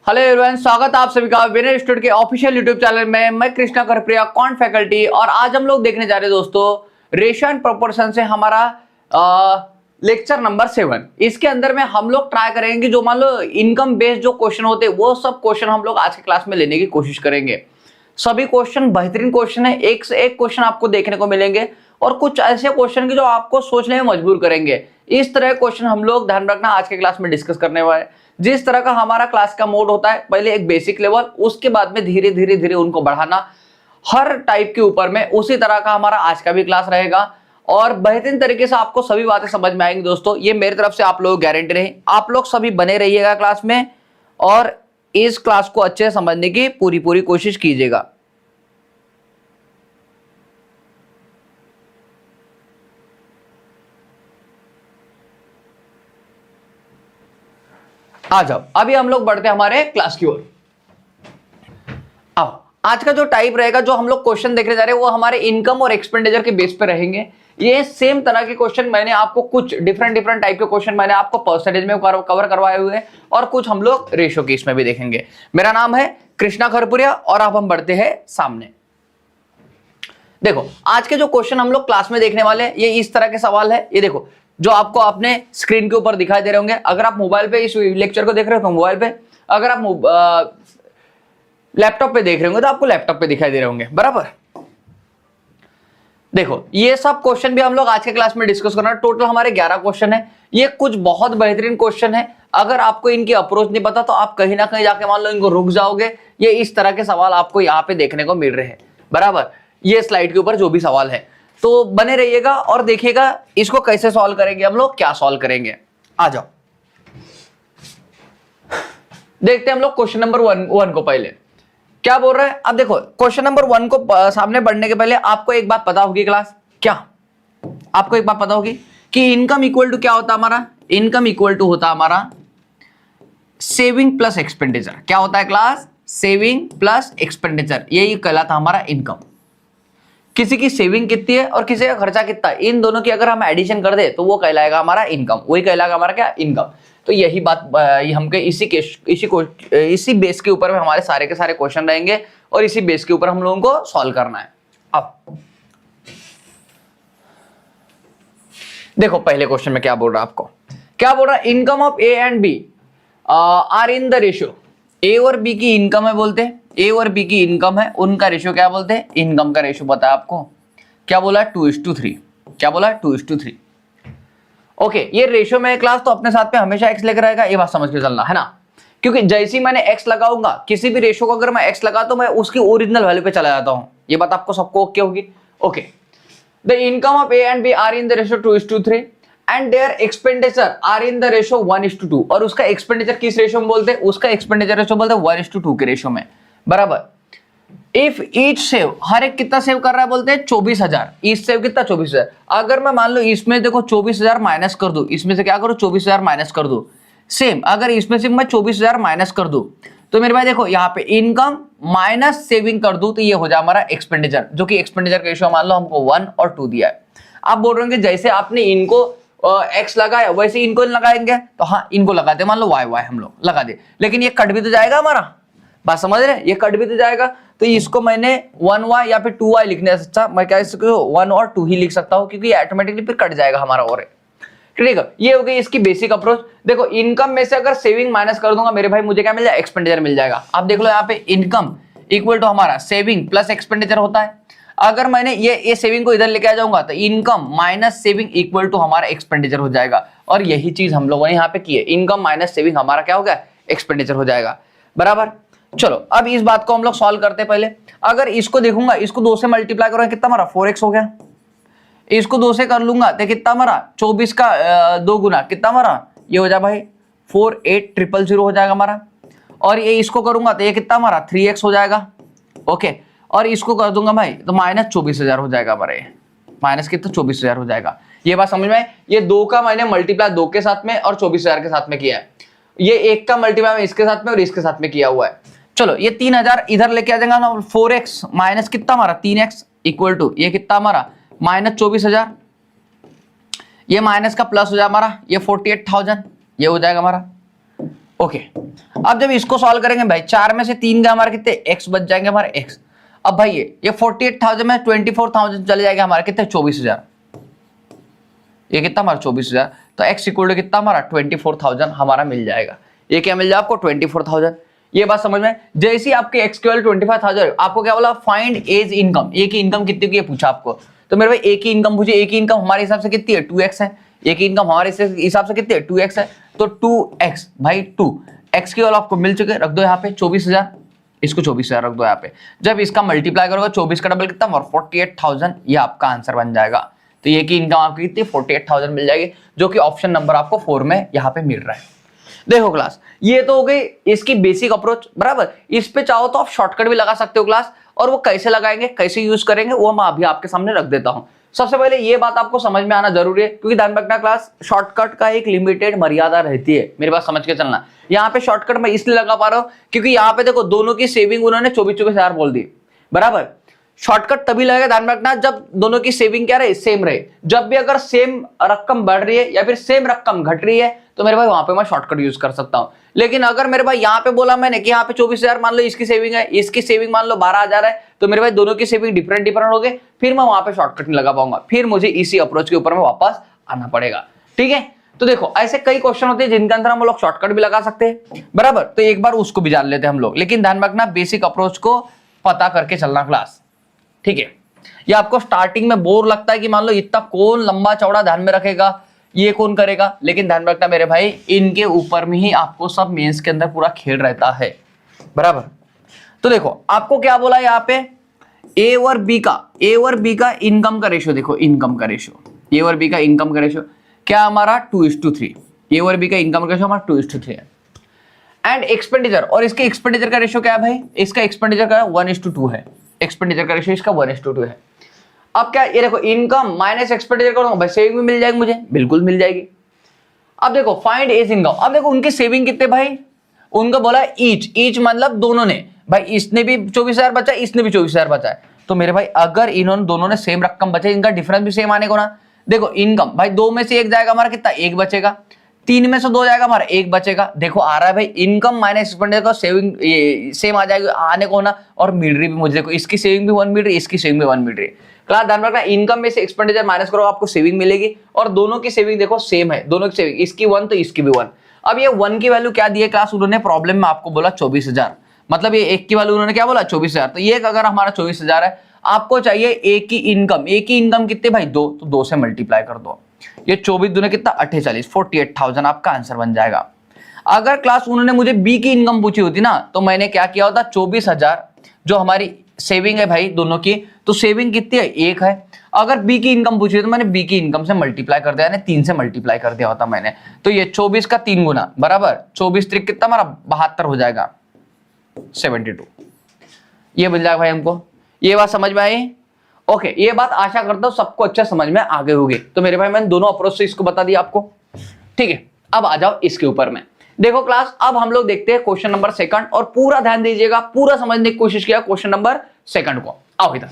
Hello everyone, स्वागत है आप सभी का विनर इंस्टीट्यूट के ऑफिशियल यूट्यूब चैनल में। मैं कृष्णा करप्रिया, क्वांट फैकल्टी, और आज हम लोग देखने जा रहे हैं दोस्तों रेशियो एंड प्रोपोर्शन से हमारा लेक्चर नंबर 7। इसके अंदर में हम लोग ट्राई करेंगे जो मान लो इनकम बेस्ड जो क्वेश्चन होते हैं वो सब क्वेश्चन हम लोग आज के क्लास में लेने की कोशिश करेंगे। सभी क्वेश्चन बेहतरीन क्वेश्चन है, एक से एक क्वेश्चन आपको देखने को मिलेंगे और कुछ ऐसे क्वेश्चन की जो आपको सोचने में मजबूर करेंगे। इस तरह के क्वेश्चन हम लोग ध्यान रखना आज के क्लास में डिस्कस करने वाले हैं। जिस तरह का हमारा क्लास का मोड होता है, पहले एक बेसिक लेवल, उसके बाद में धीरे धीरे उनको बढ़ाना हर टाइप के ऊपर में, उसी तरह का हमारा आज का भी क्लास रहेगा और बेहतरीन तरीके से आपको सभी बातें समझ में आएंगी। दोस्तों ये मेरी तरफ से आप लोगों को गारंटी रही, आप लोग सभी बने रहिएगा क्लास में और इस क्लास को अच्छे से समझने की पूरी कोशिश कीजिएगा। आ जाओ, अभी हम लोग बढ़ते हैं हमारे क्लास की ओर। अब आज का जो टाइप रहेगा, जो हम लोग क्वेश्चन देखने जा रहे हैं वो हमारे इनकम और एक्सपेंडिचर के बेस पे रहेंगे। ये सेम तरह के क्वेश्चन मैंने आपको कुछ डिफरेंट टाइप के क्वेश्चन मैंने आपको परसेंटेज में कवर करवाए हुए हैं और कुछ हम लोग रेशियो के इसमें भी देखेंगे। मेरा नाम है कृष्णा खरपुरिया और अब हम बढ़ते हैं सामने। देखो आज के जो क्वेश्चन हम लोग क्लास में देखने वाले हैं ये इस तरह के सवाल है। ये देखो जो आपको अपने स्क्रीन के ऊपर दिखाई दे रहे होंगे। अगर आप मोबाइल पे इस लेक्चर को देख रहे हो तो मोबाइल पे, अगर आप लैपटॉप पे देख रहे होंगे तो आपको लैपटॉप पे दिखाई दे रहे होंगे, बराबर। देखो ये सब क्वेश्चन भी हम लोग आज के क्लास में डिस्कस करना। टोटल हमारे 11 क्वेश्चन है। ये कुछ बहुत बेहतरीन क्वेश्चन है। अगर आपको इनकी अप्रोच नहीं पता तो आप कहीं ना कहीं जाके मान लो इनको रुक जाओगे। ये इस तरह के सवाल आपको यहाँ पे देखने को मिल रहे हैं, बराबर। ये स्लाइड के ऊपर जो भी सवाल है, तो बने रहिएगा और देखिएगा इसको कैसे सॉल्व करेंगे हम लोग, क्या सॉल्व करेंगे। आ जाओ देखते हैं हम लोग क्वेश्चन नंबर 1 को। पहले क्या बोल रहा है, अब देखो क्वेश्चन नंबर 1 को सामने बढ़ने के पहले आपको एक बात पता होगी क्लास, क्या आपको एक बात पता होगी कि इनकम इक्वल टू क्या होता है हमारा? इनकम इक्वल टू होता है हमारा सेविंग प्लस एक्सपेंडिचर। क्या होता है क्लास? सेविंग प्लस एक्सपेंडिचर, यही कहलाता हमारा इनकम। किसी की सेविंग कितनी है और किसी का खर्चा कितना है, इन दोनों की अगर हम एडिशन कर दे तो वो कहलाएगा हमारा इनकम। वही कहलाएगा हमारा क्या? इनकम। तो यही बात हमके इसी बेस के ऊपर में हमारे सारे के सारे क्वेश्चन रहेंगे और इसी बेस के ऊपर हम लोगों को सॉल्व करना है। अब देखो पहले क्वेश्चन में क्या बोल रहा है आपको, क्या बोल रहा है? Income of A and B are in the ratio. A और बी की इनकम है बोलते हैं, ए और बी की इनकम है, उनका रेशियो क्या बोलते हैं? इनकम का रेशियो पता है आपको, क्या बोला है? 2:3। क्या बोला है? 2:3। ओके, ये रेशियो में क्लास तो अपने साथ में हमेशा एक्स लेकर आएगा, ये बात समझ के चलना है ना। क्योंकि जैसे ही मैंने एक्स लगाऊंगा, किसी भी रेशियो को अगर मैं एक्स लगा तो मैं उसकी ओरिजिनल वैल्यू पे चला जाता हूं। ये बात आपको सबको ओके होगी? Okay, the income of A and B are in the ratio 2:3 and their expenditure are in the ratio 1:2। और उसका एक्सपेंडिचर किस रेशियो में बोलते हैं? उसका एक्सपेंडिचर रेशियो बोलते हैं 1:2 के रेशियो में, बराबर। इफ ईच सेव, हर एक कितना सेव कर रहा है बोलते हैं? 24,000। ईच सेव कितना? 24,000। अगर मैं मान लो इसमें देखो 24,000 माइनस कर दूं, इसमें से क्या करूं? 24,000 माइनस कर दूं। सेम अगर इसमें से मैं 24,000 माइनस कर दूं तो मेरे भाई देखो यहाँ पे इनकम माइनस सेविंग कर दूं तो ये हो जाए हमारा एक्सपेंडिचर, जो कि एक्सपेंडिचर का रेशियो मान लो हमको 1 और 2 दिया है। आप बोल रहे होंगे जैसे आपने इनको एक्स लगाया वैसे इनको लगाएंगे, तो हाँ इनको लगाते मान लो वाई हम लोग लगा दे, लेकिन ये कट भी तो जाएगा हमारा, बात समझ रहे हैं? ये कट भी तो जाएगा, तो इसको मैंने 1y या फिर 2y लिखने से अच्छा मैं क्या 1 और 2 ही लिख सकता हूँ, क्योंकि ऑटोमेटिकली फिर कट जाएगा हमारा। और ठीक है, ये हो गई इसकी बेसिक अप्रोच। देखो इनकम में से अगर सेविंग माइनस कर दूंगा मेरे भाई, मुझे क्या मिल जाएगा? एक्सपेंडिचर मिल जाएगा। आप देख लो यहाँ पे इनकम इक्वल टू हमारा सेविंग प्लस एक्सपेंडिचर होता है। अगर मैंने ये सेविंग को इधर लेके आ जाऊंगा तो income minus saving equal to हमारा एक्सपेंडिचर हो जाएगा। और यही चीज हम लोगों ने यहाँ पे की है, इनकम माइनस सेविंग हमारा क्या हो गया? एक्सपेंडिचर हो जाएगा, बराबर। चलो अब इस बात को हम लोग सॉल्व करते हैं। पहले अगर इसको देखूंगा, इसको 2 से मल्टीप्लाई करो कितना हमारा? 4x हो गया। इसको 2 से कर लूंगा तो कितना हमारा? 24 का 2 गुना कितना हमारा? ये हो जाए भाई 48,000 हो जाएगा हमारा। और ये इसको करूंगा तो ये कितना हमारा? 3x हो जाएगा। ओके, और इसको कर दूंगा भाई तो माइनस 24,000 हो जाएगा हमारे, माइनस कितना? 24,000 हो जाएगा। ये बात समझ में? ये 2 का मैंने मल्टीप्लाई 2 के साथ में और 24,000 के साथ में किया है। ये 1 का मल्टीप्लाई इसके साथ में और इसके साथ में किया हुआ है। चलो ये 3,000 इधर लेके आ जाएगा ना। 4x माइनस कितना हमारा? 3x इक्वल टू ये कितना हमारा? माइनस 24,000। ये माइनस का प्लस हो जाए हमारा, ये 48,000 ये हो जाएगा हमारा। ओके, अब जब इसको सॉल्व करेंगे भाई, 4 में से 3 का हमारे कितने x बच जाएंगे हमारे x। अब भाई ये 48,000 में 24,000 चले जाएगा हमारे कितने 24,000, ये कितना हमारा 24,000, तो x इक्वल टू कितना हमारा 24,000 हमारा मिल जाएगा। ये क्या मिल जाएगा आपको 24,000। ये बात समझ में, जैसे ही आपके x इक्वल 25,000 आपको क्या बोला फाइंड एज इनकम, ए की इनकम कितनी की पूछा आपको, तो मेरे भाई ए की इनकम पूछी, ए की इनकम हमारे हिसाब से कितनी है 2x है, ए की इनकम हमारे हिसाब से कितनी है 2x है, तो 2x भाई 2x की वैल्यू आपको मिल चुके, रख दो यहाँ पे 24,000, इसको 24,000 रख दो यहाँ पे। जब इसका मल्टीप्लाई करोगे 24 का डबल कितना 48,000, ये आपका आंसर बन जाएगा। तो ये की इनकम आपकी कितनी 48,000 मिल जाएगी, जो कि ऑप्शन नंबर आपको 4 में यहाँ पे मिल रहा है। देखो क्लास, ये तो हो गई इसकी बेसिक अप्रोच, बराबर। इस पे चाहो तो आप शॉर्टकट भी लगा सकते हो क्लास, और वो कैसे लगाएंगे कैसे यूज करेंगे वो मैं अभी आपके सामने रख देता हूं। सबसे पहले ये बात आपको समझ में आना जरूरी है, क्योंकि ध्यान रखना क्लास, शॉर्टकट का एक लिमिटेड मर्यादा रहती है, मेरी बात समझ के चलना। यहाँ पे शॉर्टकट मैं इसलिए लगा पा रहा हूँ क्योंकि यहाँ पे देखो दोनों की सेविंग उन्होंने 24,000 बोल दी, बराबर। शॉर्टकट तभी लगेगा, ध्यान रखना, जब दोनों की सेविंग क्या रहे सेम रहे। जब भी अगर सेम रकम बढ़ रही है या फिर सेम रकम घट रही है तो मेरे भाई वहां पे मैं शॉर्टकट यूज कर सकता हूं। लेकिन अगर मेरे भाई यहाँ पे बोला मैंने कि यहाँ पे 24,000 मान लो इसकी सेविंग है, इसकी सेविंग मान लो 12,000 है, तो मेरे भाई दोनों की सेविंग डिफरेंट हो गए, फिर मैं वहां पे शॉर्टकट नहीं लगा पाऊंगा, फिर मुझे इसी अप्रोच के ऊपर में वापस आना पड़ेगा। ठीक है, तो देखो ऐसे कई क्वेश्चन होते हैं जिनके अंदर हम लोग शॉर्टकट भी लगा सकते हैं, बराबर। तो एक बार उसको भी जान लेते हैं हम लोग, लेकिन ध्यान रखना बेसिक अप्रोच को पता करके चलना क्लास। ठीक है, ये आपको स्टार्टिंग में बोर लगता है कि मान लो इतना कौन लंबा चौड़ा ध्यान में रखेगा, ये कौन करेगा, लेकिन ध्यान रखना मेरे भाई इनके ऊपर में ही आपको सब मेंस के अंदर पूरा खेल रहता है, बराबर। तो देखो आपको क्या बोला यहाँ पे, ए और बी का इनकम का रेशियो, देखो इनकम का रेशियो, ए और बी का इनकम का रेशियो क्या हमारा 2:3, ए और बी का इनकम का रेशियो हमारा 2:3 है। एंड एक्सपेंडिचर, और इसके एक्सपेंडिचर का रेशियो क्या है भाई, इसका एक्सपेंडिचर का 1:2 है, एक्सपेंडिचर का रेशियो इसका 1:2 है। अब क्या, ये देखो इनकम माइनस एक्सपेंडिचर करूंगा भाई, सेविंग भी मिल जाएगी मुझे, बिल्कुल मिल जाएगी। अब देखो फाइंड एज इनकम, अब देखो उनकी सेविंग कितने भाई, उनका बोला ईच मतलब दोनों ने, भाई इसने भी 24,000 बचा, इसने भी 24,000 बचा है, तो मेरे भाई अगर इन्होंने दोनों ने सेम रकम बचे, इनका डिफरेंस भी सेम आने को ना। देखो इनकम भाई 2 में से 1 जाएगा हमारा कितना 1 बचेगा, 3 में से 2 जाएगा हमारा 1 बचेगा। देखो आ रहा है भाई इनकम माइनस एक्सपेंडिचर का सेविंग ये सेम आ जाएगा आने को ना, और मिल रही भी मुझे, देखो इसकी सेविंग भी 1 मिल रही है, इसकी सेविंग भी 1 मिल रही है। क्लास ध्यान रखना, इनकम में से एक्सपेंडिचर माइनस करो आपको सेविंग मिलेगी, और दोनों की सेविंग देखो सेम है, दोनों की सेविंग इसकी 1 तो इसकी भी 1। अब ये 1 की वैल्यू क्या दी है क्लास, उन्होंने प्रॉब्लम में आपको बोला 24,000, मतलब ये 1 की वैल्यू उन्होंने क्या बोला 24,000, तो ये अगर हमारा 24,000 है, आपको चाहिए ए की इनकम कितने भाई 2, तो 2 से मल्टीप्लाई कर दो, ये 24 दूने कितना 48, 48,000 आपका आंसर बन जाएगा। अगर क्लास उन्होंने मुझे बी की इनकम पूछी होती ना, तो मैंने क्या किया होता, 24,000 जो हमारी सेविंग है भाई दोनों की, तो सेविंग कितनी है 1 है। अगर बी की इनकम पूछी तो मैंने बी की इनकम से मल्टीप्लाई कर दिया, 3 से मल्टीप्लाई कर दिया होता मैंने, तो ये 24 का 3 गुना बराबर 24 त्रिक कितना हमारा 72 हो जाएगा 72, ये मिल जाएगा भाई हमको। ये बात समझ में आई? ओके, ये बात आशा करता हूं सबको अच्छा समझ में आ गए होंगे। तो मेरे भाई मैंने दोनों अप्रोच से इसको बता दिया आपको, ठीक है। अब आ जाओ इसके ऊपर में, देखो क्लास अब हम लोग देखते हैं क्वेश्चन नंबर 2, और पूरा ध्यान दीजिएगा, पूरा समझने की कोशिश किया क्वेश्चन नंबर 2 को। आओ इधर,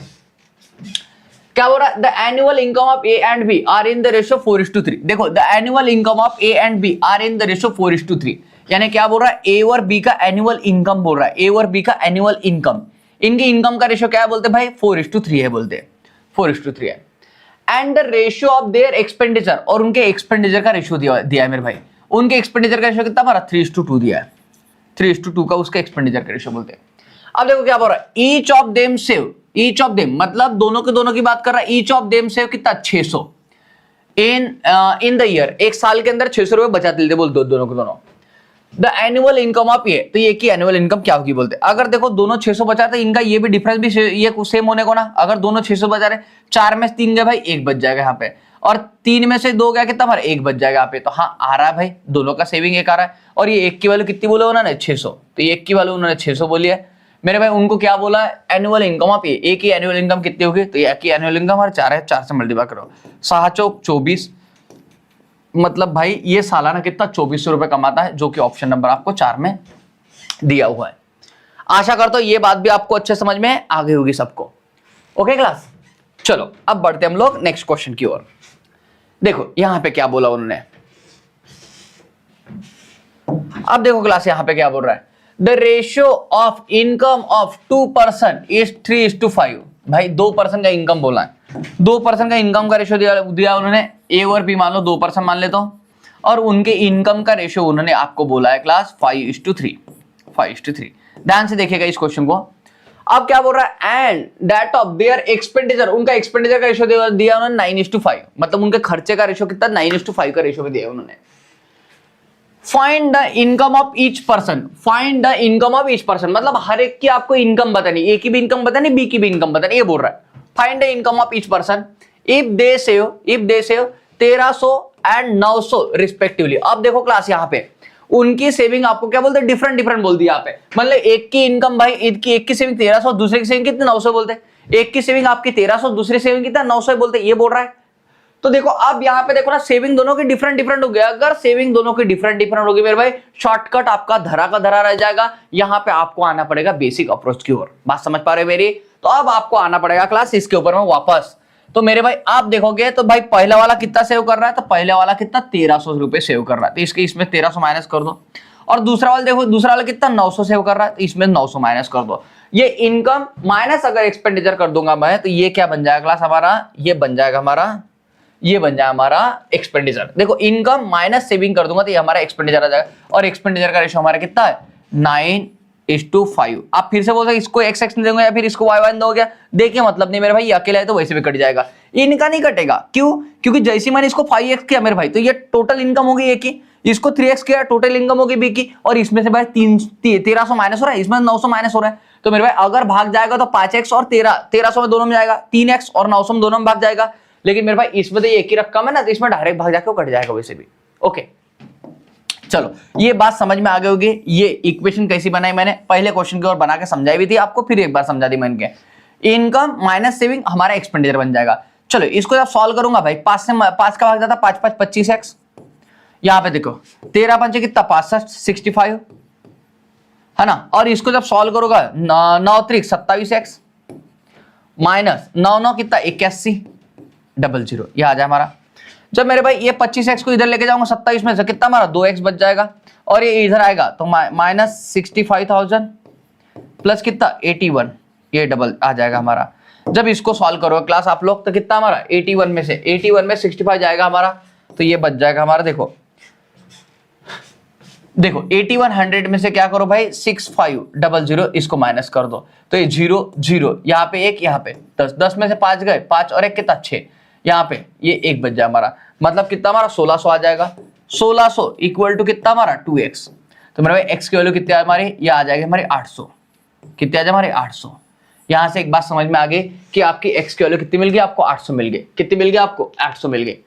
क्या बोल रहा है, the annual income of A and B are in the ratio 4:3। देखो the annual income of A and B are in the ratio 4:3, यानी क्या बोल रहा है, ए और बी का एनुअल इनकम बोल रहा है, ए और बी का एनुअल इनकम, इनकी इनकम का रेशियो क्या है बोलते भाई 4:3 है, बोलते 4:3 है। And the ratio of there expenditure, और उनके एक्सपेंडिचर का रेशियो दिया है मेरे भाई, उनके एक्सपेंडिचर का रेशियो कितना हमारा 3:2 दिया है, 3:2 का उसका एक्सपेंडिचर का रेशियो बोलते हैं। अब देखो क्या बोल रहा है, each of them save, each of them मतलब दोनों के दोनों की बात कर रहा है, ईच ऑफ देम सेव कितना 600 इन द ईयर, एक साल के अंदर 600 रुपए बचाते थे बोल दोनों के दोनों। द एनुअल इनकम ऑफ ये, तो ये की एनुअल इनकम क्या होगी बोलते, अगर देखो दोनों 600 बचा रहे, इनका ये भी डिफरेंस भी ये सेम होने को ना, अगर दोनों 600 बचा रहे, 4 में से 3 गए भाई 1 बच जाएगा यहाँ पे, और 3 में से 2 गया कितना हमारा 1 बच जाएगा यहाँ पे। तो हाँ आ रहा है भाई, दोनों का सेविंग 1 आ रहा है, और ये 1 की वैल्यू कितनी बोले उन्होंने 600, तो ये 1 की वैल्यू उन्होंने 600 बोली है मेरे भाई। उनको क्या बोला एनुअल इनकम ऑफ ए, एक ही एनुअल इनकम कितनी होगी, तो एक ही एनुअल इनकम हमारे 4 है, 4 से मल्टीप्लाई करो, 7 चौक 24, मतलब भाई ये सालाना कितना 2400 रुपए कमाता है, जो कि ऑप्शन नंबर आपको 4 में दिया हुआ है। आशा करता हूं ये बात भी आपको अच्छे समझ में आ गई होगी सबको। ओके क्लास, चलो अब बढ़ते हम लोग नेक्स्ट क्वेश्चन की ओर। देखो यहां पे क्या बोला उन्होंने, अब देखो क्लास यहाँ पे क्या बोल रहा है, the ratio of income of 2% is 3:5। भाई 2% का इनकम बोला है, 2% का इनकम का रेशियो दिया उन्होंने, ए और बी मान लो 2% मान लेता हूं, और उनके इनकम का रेशियो उन्होंने आपको बोला है क्लास 5:3। 5:3। ध्यान से देखिएगा इस क्वेश्चन को। अब क्या बोल रहा है, and that of their expenditure, उनका एक्सपेंडिचर का रेशियो दिया उन्होंने 9:5, मतलब उनके खर्चे का रेशियो कितना 9:5 का रेशियो में दिया उन्होंने। Find the income of each person, find the income of each person, मतलब हर एक की आपको इनकम बतानी, ए की भी इनकम बतानी, बी की भी इनकम बतानी, ये बोल रहा है। Find the income of each person if they save 1300 and 900 respectively. अब देखो क्लास यहाँ पे उनकी सेविंग आपको क्या बोलते हैं, डिफरेंट डिफरेंट बोल दिया यहाँ पे, मतलब एक की इनकम भाई एक की सेविंग 1300, दूसरे की सेविंग कितने 900 बोलते हैं, एक की सेविंग आपकी 1300, दूसरी सेविंग कितना 900 बोलते हैं, ये बोल रहा है। तो देखो अब यहाँ पे देखो ना, सेविंग दोनों की डिफरेंट डिफरेंट हो गया। अगर सेविंग दोनों की डिफरेंट डिफरेंट होगी मेरे भाई, शॉर्टकट आपका धरा का धरा रह जाएगा। यहाँ पे आपको आना पड़ेगा बेसिक अप्रोच की ओर। बात समझ पा रहे मेरी? तो अब आपको आना पड़ेगा क्लास इसके ऊपर में वापस। तो मेरे भाई आप देखोगे तो भाई पहला वाला कितना सेव कर रहा है, तो पहले वाला कितना 1300 रुपए सेव कर रहा है, तो इसके इसमें 1300 माइनस कर दो। और दूसरा वाला देखो, दूसरा वाला कितना 900 सेव कर रहा है, तो इसमें 900 माइनस कर दो। ये इनकम माइनस अगर एक्सपेंडिचर कर दूंगा मैं, तो ये क्या बन जाएगा क्लास हमारा, ये बन जाएगा हमारा एक्सपेंडिचर। देखो इनकम माइनस सेविंग कर दूंगा तो ये हमारा एक्सपेंडिचर आ जाएगा, और एक्सपेंडिचर का रेशियो हमारा कितना है 9:5। आप फिर से बोल सकते इसको x नहीं देंगे या फिर इसको y दोगे, देखिए मतलब नहीं मेरे भाई, ये अकेला है तो वैसे भी कट जाएगा, इनका नहीं कटेगा। क्यों? क्योंकि जैसे मैंने इसको 5x किया मेरे भाई, तो ये टोटल इनकम होगी ए की, इसको 3x किया टोटल इनकम होगी बी की, और इसमें से भाई 1300 माइनस हो रहा है, इसमें 900 माइनस हो रहा है। तो मेरे भाई अगर भाग जाएगा तो 5x और 1300 में दोनों में जाएगा, 3x और 900 में दोनों में भाग जाएगा। लेकिन मेरे भाई इसमें तो एक ही रकम है ना, तो इसमें डायरेक्ट भाग जाके कट जाएगा वैसे भी। ओके चलो, ये बात समझ में आ गई होगी। ये इक्वेशन कैसी बनाई मैंने, पहले क्वेश्चन की ओर बना के समझाई भी थी आपको, फिर एक बार समझा दी मैंने। इनकम माइनस सेविंग हमारा एक्सपेंडिचर बन जाएगा। चलो इसको जब सॉल्व करूंगा भाई, 5 का भाग जाता 5 5 25x। यहाँ पे देखो 13 5 कितना 65 65 है ना, और इसको जब सॉल्व करोगा 9 3 27x माइनस 9 9 कितना 81 00, ये आ जाए हमारा। जब मेरे भाई ये 25x को इधर लेके जाऊंगा 27 में से कितना हमारा 2x बच जाएगा, और ये इधर आएगा तो माइनस 65,000 प्लस कितना 81, ये डबल आ जाएगा हमारा। जब इसको सॉल्व करोगे क्लास आप लोग तो कितना हमारा 81 में से 65 जाएगा हमारा, तो ये बच जाएगा हमारा। देखो 8100 में से क्या करो भाई 6500, इसको माइनस कर दो, तो ये 0 0, यहाँ पे 1, यहाँ पे 10, 10 में से 5 गए, 5 और 1 कितना 6, यहाँ पे ये 1 बच जाए हमारा, मतलब कितना हमारा 1600 आ जाएगा। 1600 इक्वल टू कितना हमारा 2x। तो मेरे भाई x की वैल्यू कितनी हमारी, ये आ जाएगी हमारी 800। कितनी आ जाए हमारी 800। यहां से एक बात समझ में आ गई कि आपकी x की वैल्यू कितनी मिल गई, आपको 800 मिल गई। कितनी मिल गई आपको 800 मिल गई।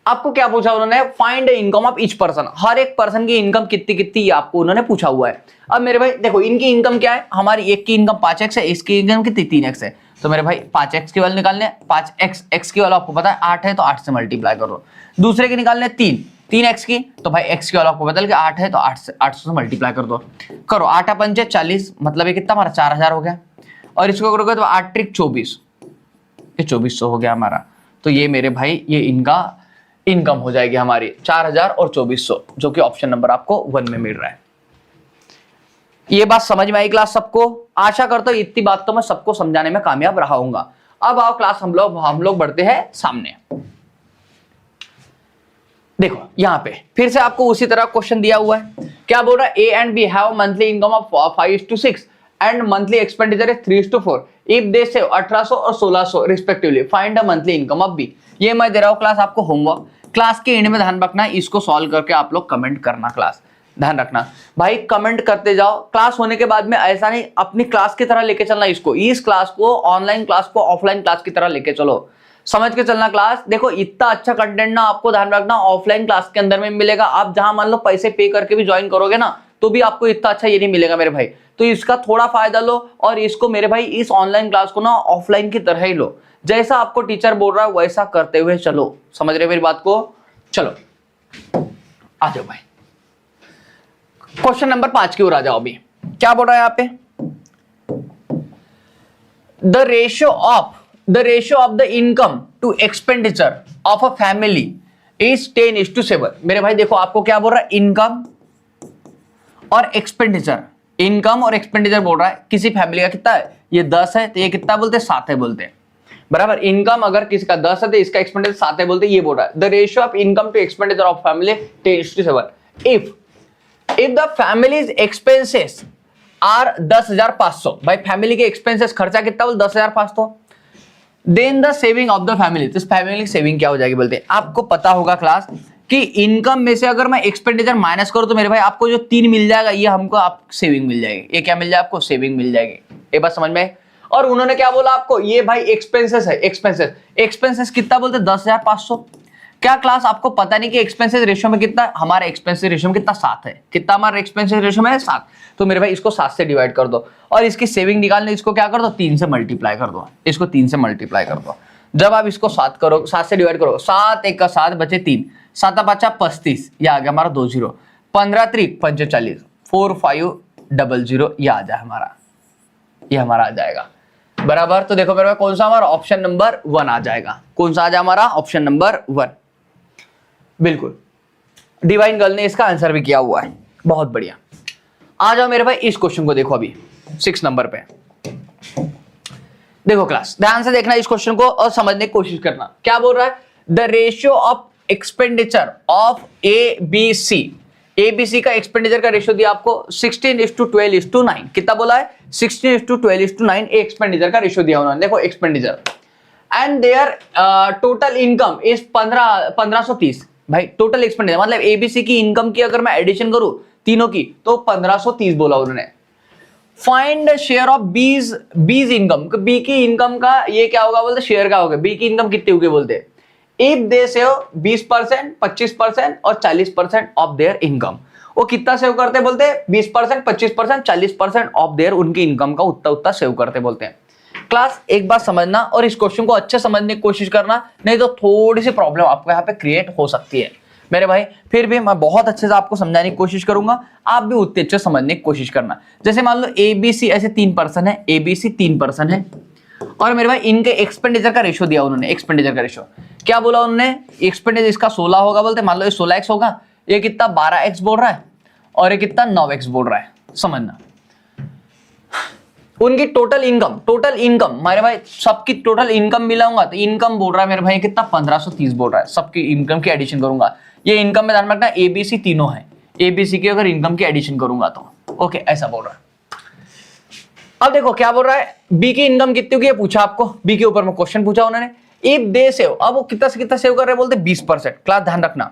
आपको क्या पूछा उन्होंने, find the income of each person, हर एक पर्सन की इनकम कितनी कितनी आपको उन्होंने पूछा हुआ है। अब मेरे भाई देखो इनकी इनकम क्या है, हमारी एक की इनकम 5x है, इसकी इनकम कितनी 3x है। तो मेरे भाई 5x की वैल्यू निकालने, 5x की वैल्यू आपको पता है 8 है, तो 8 से मल्टीप्लाई करो। दूसरे की निकालने 3x की, तो भाई x की वैल्यू आपको पता है कि 8 है, तो 800 से मल्टीप्लाई कर दो। करो 8 5 40, मतलब ये कितना हमारा 4000 हो गया। और इसको करोगे तो 8 त्रिक 24, ये 2400 हो गया हमारा। तो ये मेरे भाई ये इनका इनकम हो जाएगी हमारी 4000 और 2400, जो कि ऑप्शन नंबर आपको 1 में मिल रहा है। ये बात समझ में आई क्लास सबको? आशा करता हूं इतनी बात तो मैं सबको समझाने में कामयाब रहा हूंगा। अब आओ क्लास हम लोग बढ़ते हैं सामने। देखो यहां पे फिर से आपको उसी तरह क्वेश्चन दिया हुआ है। क्या बोल रहा है, A and B have monthly income of 5:6 and monthly expenditure is 3:4 if they save 1800 और 1600 respectively, find the monthly income of B. ये मैं दे रहा हूं क्लास आपको होमवर्क, क्लास के एंड में ध्यान रखना, इसको सॉल्व करके आप लोग कमेंट करना। क्लास ध्यान रखना भाई, कमेंट करते जाओ। क्लास होने के बाद में ऐसा नहीं अपनी क्लास की तरह लेके चलना इसको, इस क्लास को ऑनलाइन क्लास को ऑफलाइन क्लास की तरह लेके चलो, समझ के चलना क्लास। देखो इतना अच्छा कंटेंट ना आपको ध्यान रखना ऑफलाइन क्लास के अंदर में मिलेगा। आप जहां मान लो पैसे पे करके भी ज्वाइन करोगे ना, तो भी आपको इतना अच्छा ये नहीं मिलेगा मेरे भाई। तो इसका थोड़ा फायदा लो, और इसको मेरे भाई इस ऑनलाइन क्लास को ना ऑफलाइन की तरह ही लो, जैसा आपको टीचर बोल रहा है वैसा करते हुए चलो। समझ रहे मेरी बात को? चलो आ जाओ भाई, क्वेश्चन नंबर 5 की ओर आ जाओ। अभी क्या बोल रहा है यहाँ पे, the ratio of the income to expenditure of a family is 10:7। मेरे भाई देखो आपको क्या बोल रहा है, इनकम और एक्सपेंडिचर, इनकम और एक्सपेंडिचर बोल रहा है किसी फैमिली का कितना है, ये 10 है तो ये कितना बोलते हैं, 7 है बोलते हैं, बराबर। इनकम अगर किसी का 10 है तो इसका एक्सपेंडिचर 7 है बोलते हैं, ये बोल रहा है the ratio of income to expenditure of family 10:7 if the families expenses are 10,500, भाई फैमिली के एक्सपेंसेस खर्चा कितना बोल 10,500, then the saving of the family, तो फैमिली की सेविंग क्या हो जाएगी बोलते हैं। आपको पता होगा क्लास कि इनकम में से अगर मैं एक्सपेंडिचर माइनस करूं तो मेरे भाई आपको जो 3 मिल जाएगा ये हमको आप सेविंग मिल जाएगी, ये क्या मिल जाएगा आपको, सेविंग मिल जाएगी। ये बात समझ में आई। और उन्होंने क्या बोला आपको, ये भाई एक्सपेंसेस है, एक्सपेंसेस कितना बोलते 10,500। क्या क्लास आपको पता नहीं कि एक्सपेंसेस रेशियो में कितना, हमारा एक्सपेंसेस रेशियो में कितना 7 है, कितना हमारा एक्सपेंसेस रेशियो में है 7, तो मेरे भाई इसको 7 से डिवाइड कर दो और इसकी सेविंग निकालने इसको क्या कर दो 3 से मल्टीप्लाई कर दो, इसको 3 से मल्टीप्लाई कर दो। जब आप इसको 7 करो, 7 से डिवाइड करो, 7 1 का 7 बचे 3, 7 5 35, ये आ गया हमारा 20, 15 3 45, 4500 ये आ जाए हमारा, ये हमारा आ जाएगा, बराबर। तो देखो मेरे भाई कौन सा हमारा ऑप्शन नंबर 1 आ जाएगा, कौन सा आ जाए हमारा ऑप्शन नंबर 1, बिल्कुल। डिवाइन गर्ल ने इसका आंसर भी किया हुआ है, बहुत बढ़िया। आ जाओ मेरे भाई इस क्वेश्चन को देखो, अभी 6 नंबर पे देखो क्लास, ध्यान से देखना इस क्वेश्चन को और समझने की कोशिश करना। क्या बोल रहा है, the ratio of expenditure of ABC, ABC का एक्सपेंडिचर का रेशियो दिया आपको 16:12:9, कितना बोला है 16:12:9 एक्सपेंडिचर का रेशियो दिया उन्होंने। देखो expenditure and their total income is 1530, भाई टोटल एक्सपेंडिचर मतलब एबीसी की इनकम की अगर मैं एडिशन करूं तीनों की तो 1530 बोला उन्होंने। Find share of B's income, B की इनकम का ये क्या होगा बोलते, शेयर का होगा, बी की इनकम कितनी होगी बोलते, इफ दे सेव 20%, 25% और 40% ऑफ देयर इनकम, वो कितना सेव करते बोलते 20%, 25%, 40% ऑफ देयर उनकी इनकम का उतना सेव करते बोलते हैं। क्लास एक बात समझना और इस क्वेश्चन को अच्छे समझने की कोशिश करना, नहीं तो थोड़ी सी प्रॉब्लम आपको यहाँ पे क्रिएट हो सकती है मेरे भाई। फिर भी मैं बहुत अच्छे से आपको समझाने की कोशिश करूंगा, आप भी उतने अच्छे समझने की कोशिश करना। जैसे मान लो एबीसी ऐसे 3 पर्सन है, एबीसी 3 पर्सन है और मेरे भाई इनके एक्सपेंडिचर का रेशियो दिया उन्होंने। एक्सपेंडिचर का रेशियो क्या बोला उन्होंने, एक्सपेंडिचर इसका 16 होगा बोलते, मान लो ये 16x होगा, ये कितना 12x बोल रहा है और ये कितना 9x बोल रहा है, समझना। उनकी टोटल इनकम मेरे भाई सबकी टोटल इनकम मिलाऊंगा तो इनकम बोल रहा है मेरे भाई कितना 1530 बोल रहा है, सबकी इनकम की एडिशन करूंगा। ये इनकम में ध्यान रखना एबीसी तीनों है, एबीसी की अगर इनकम की एडिशन करूंगा तो ओके ऐसा बोल रहा है। अब देखो क्या बोल रहा है, बी की इनकम कितनी होगी पूछा आपको, बी के ऊपर में क्वेश्चन पूछा उन्होंने। इफ दे सेव, अब वो कितना से कितना सेव कर रहे हैं बोलते 20%। क्लास ध्यान रखना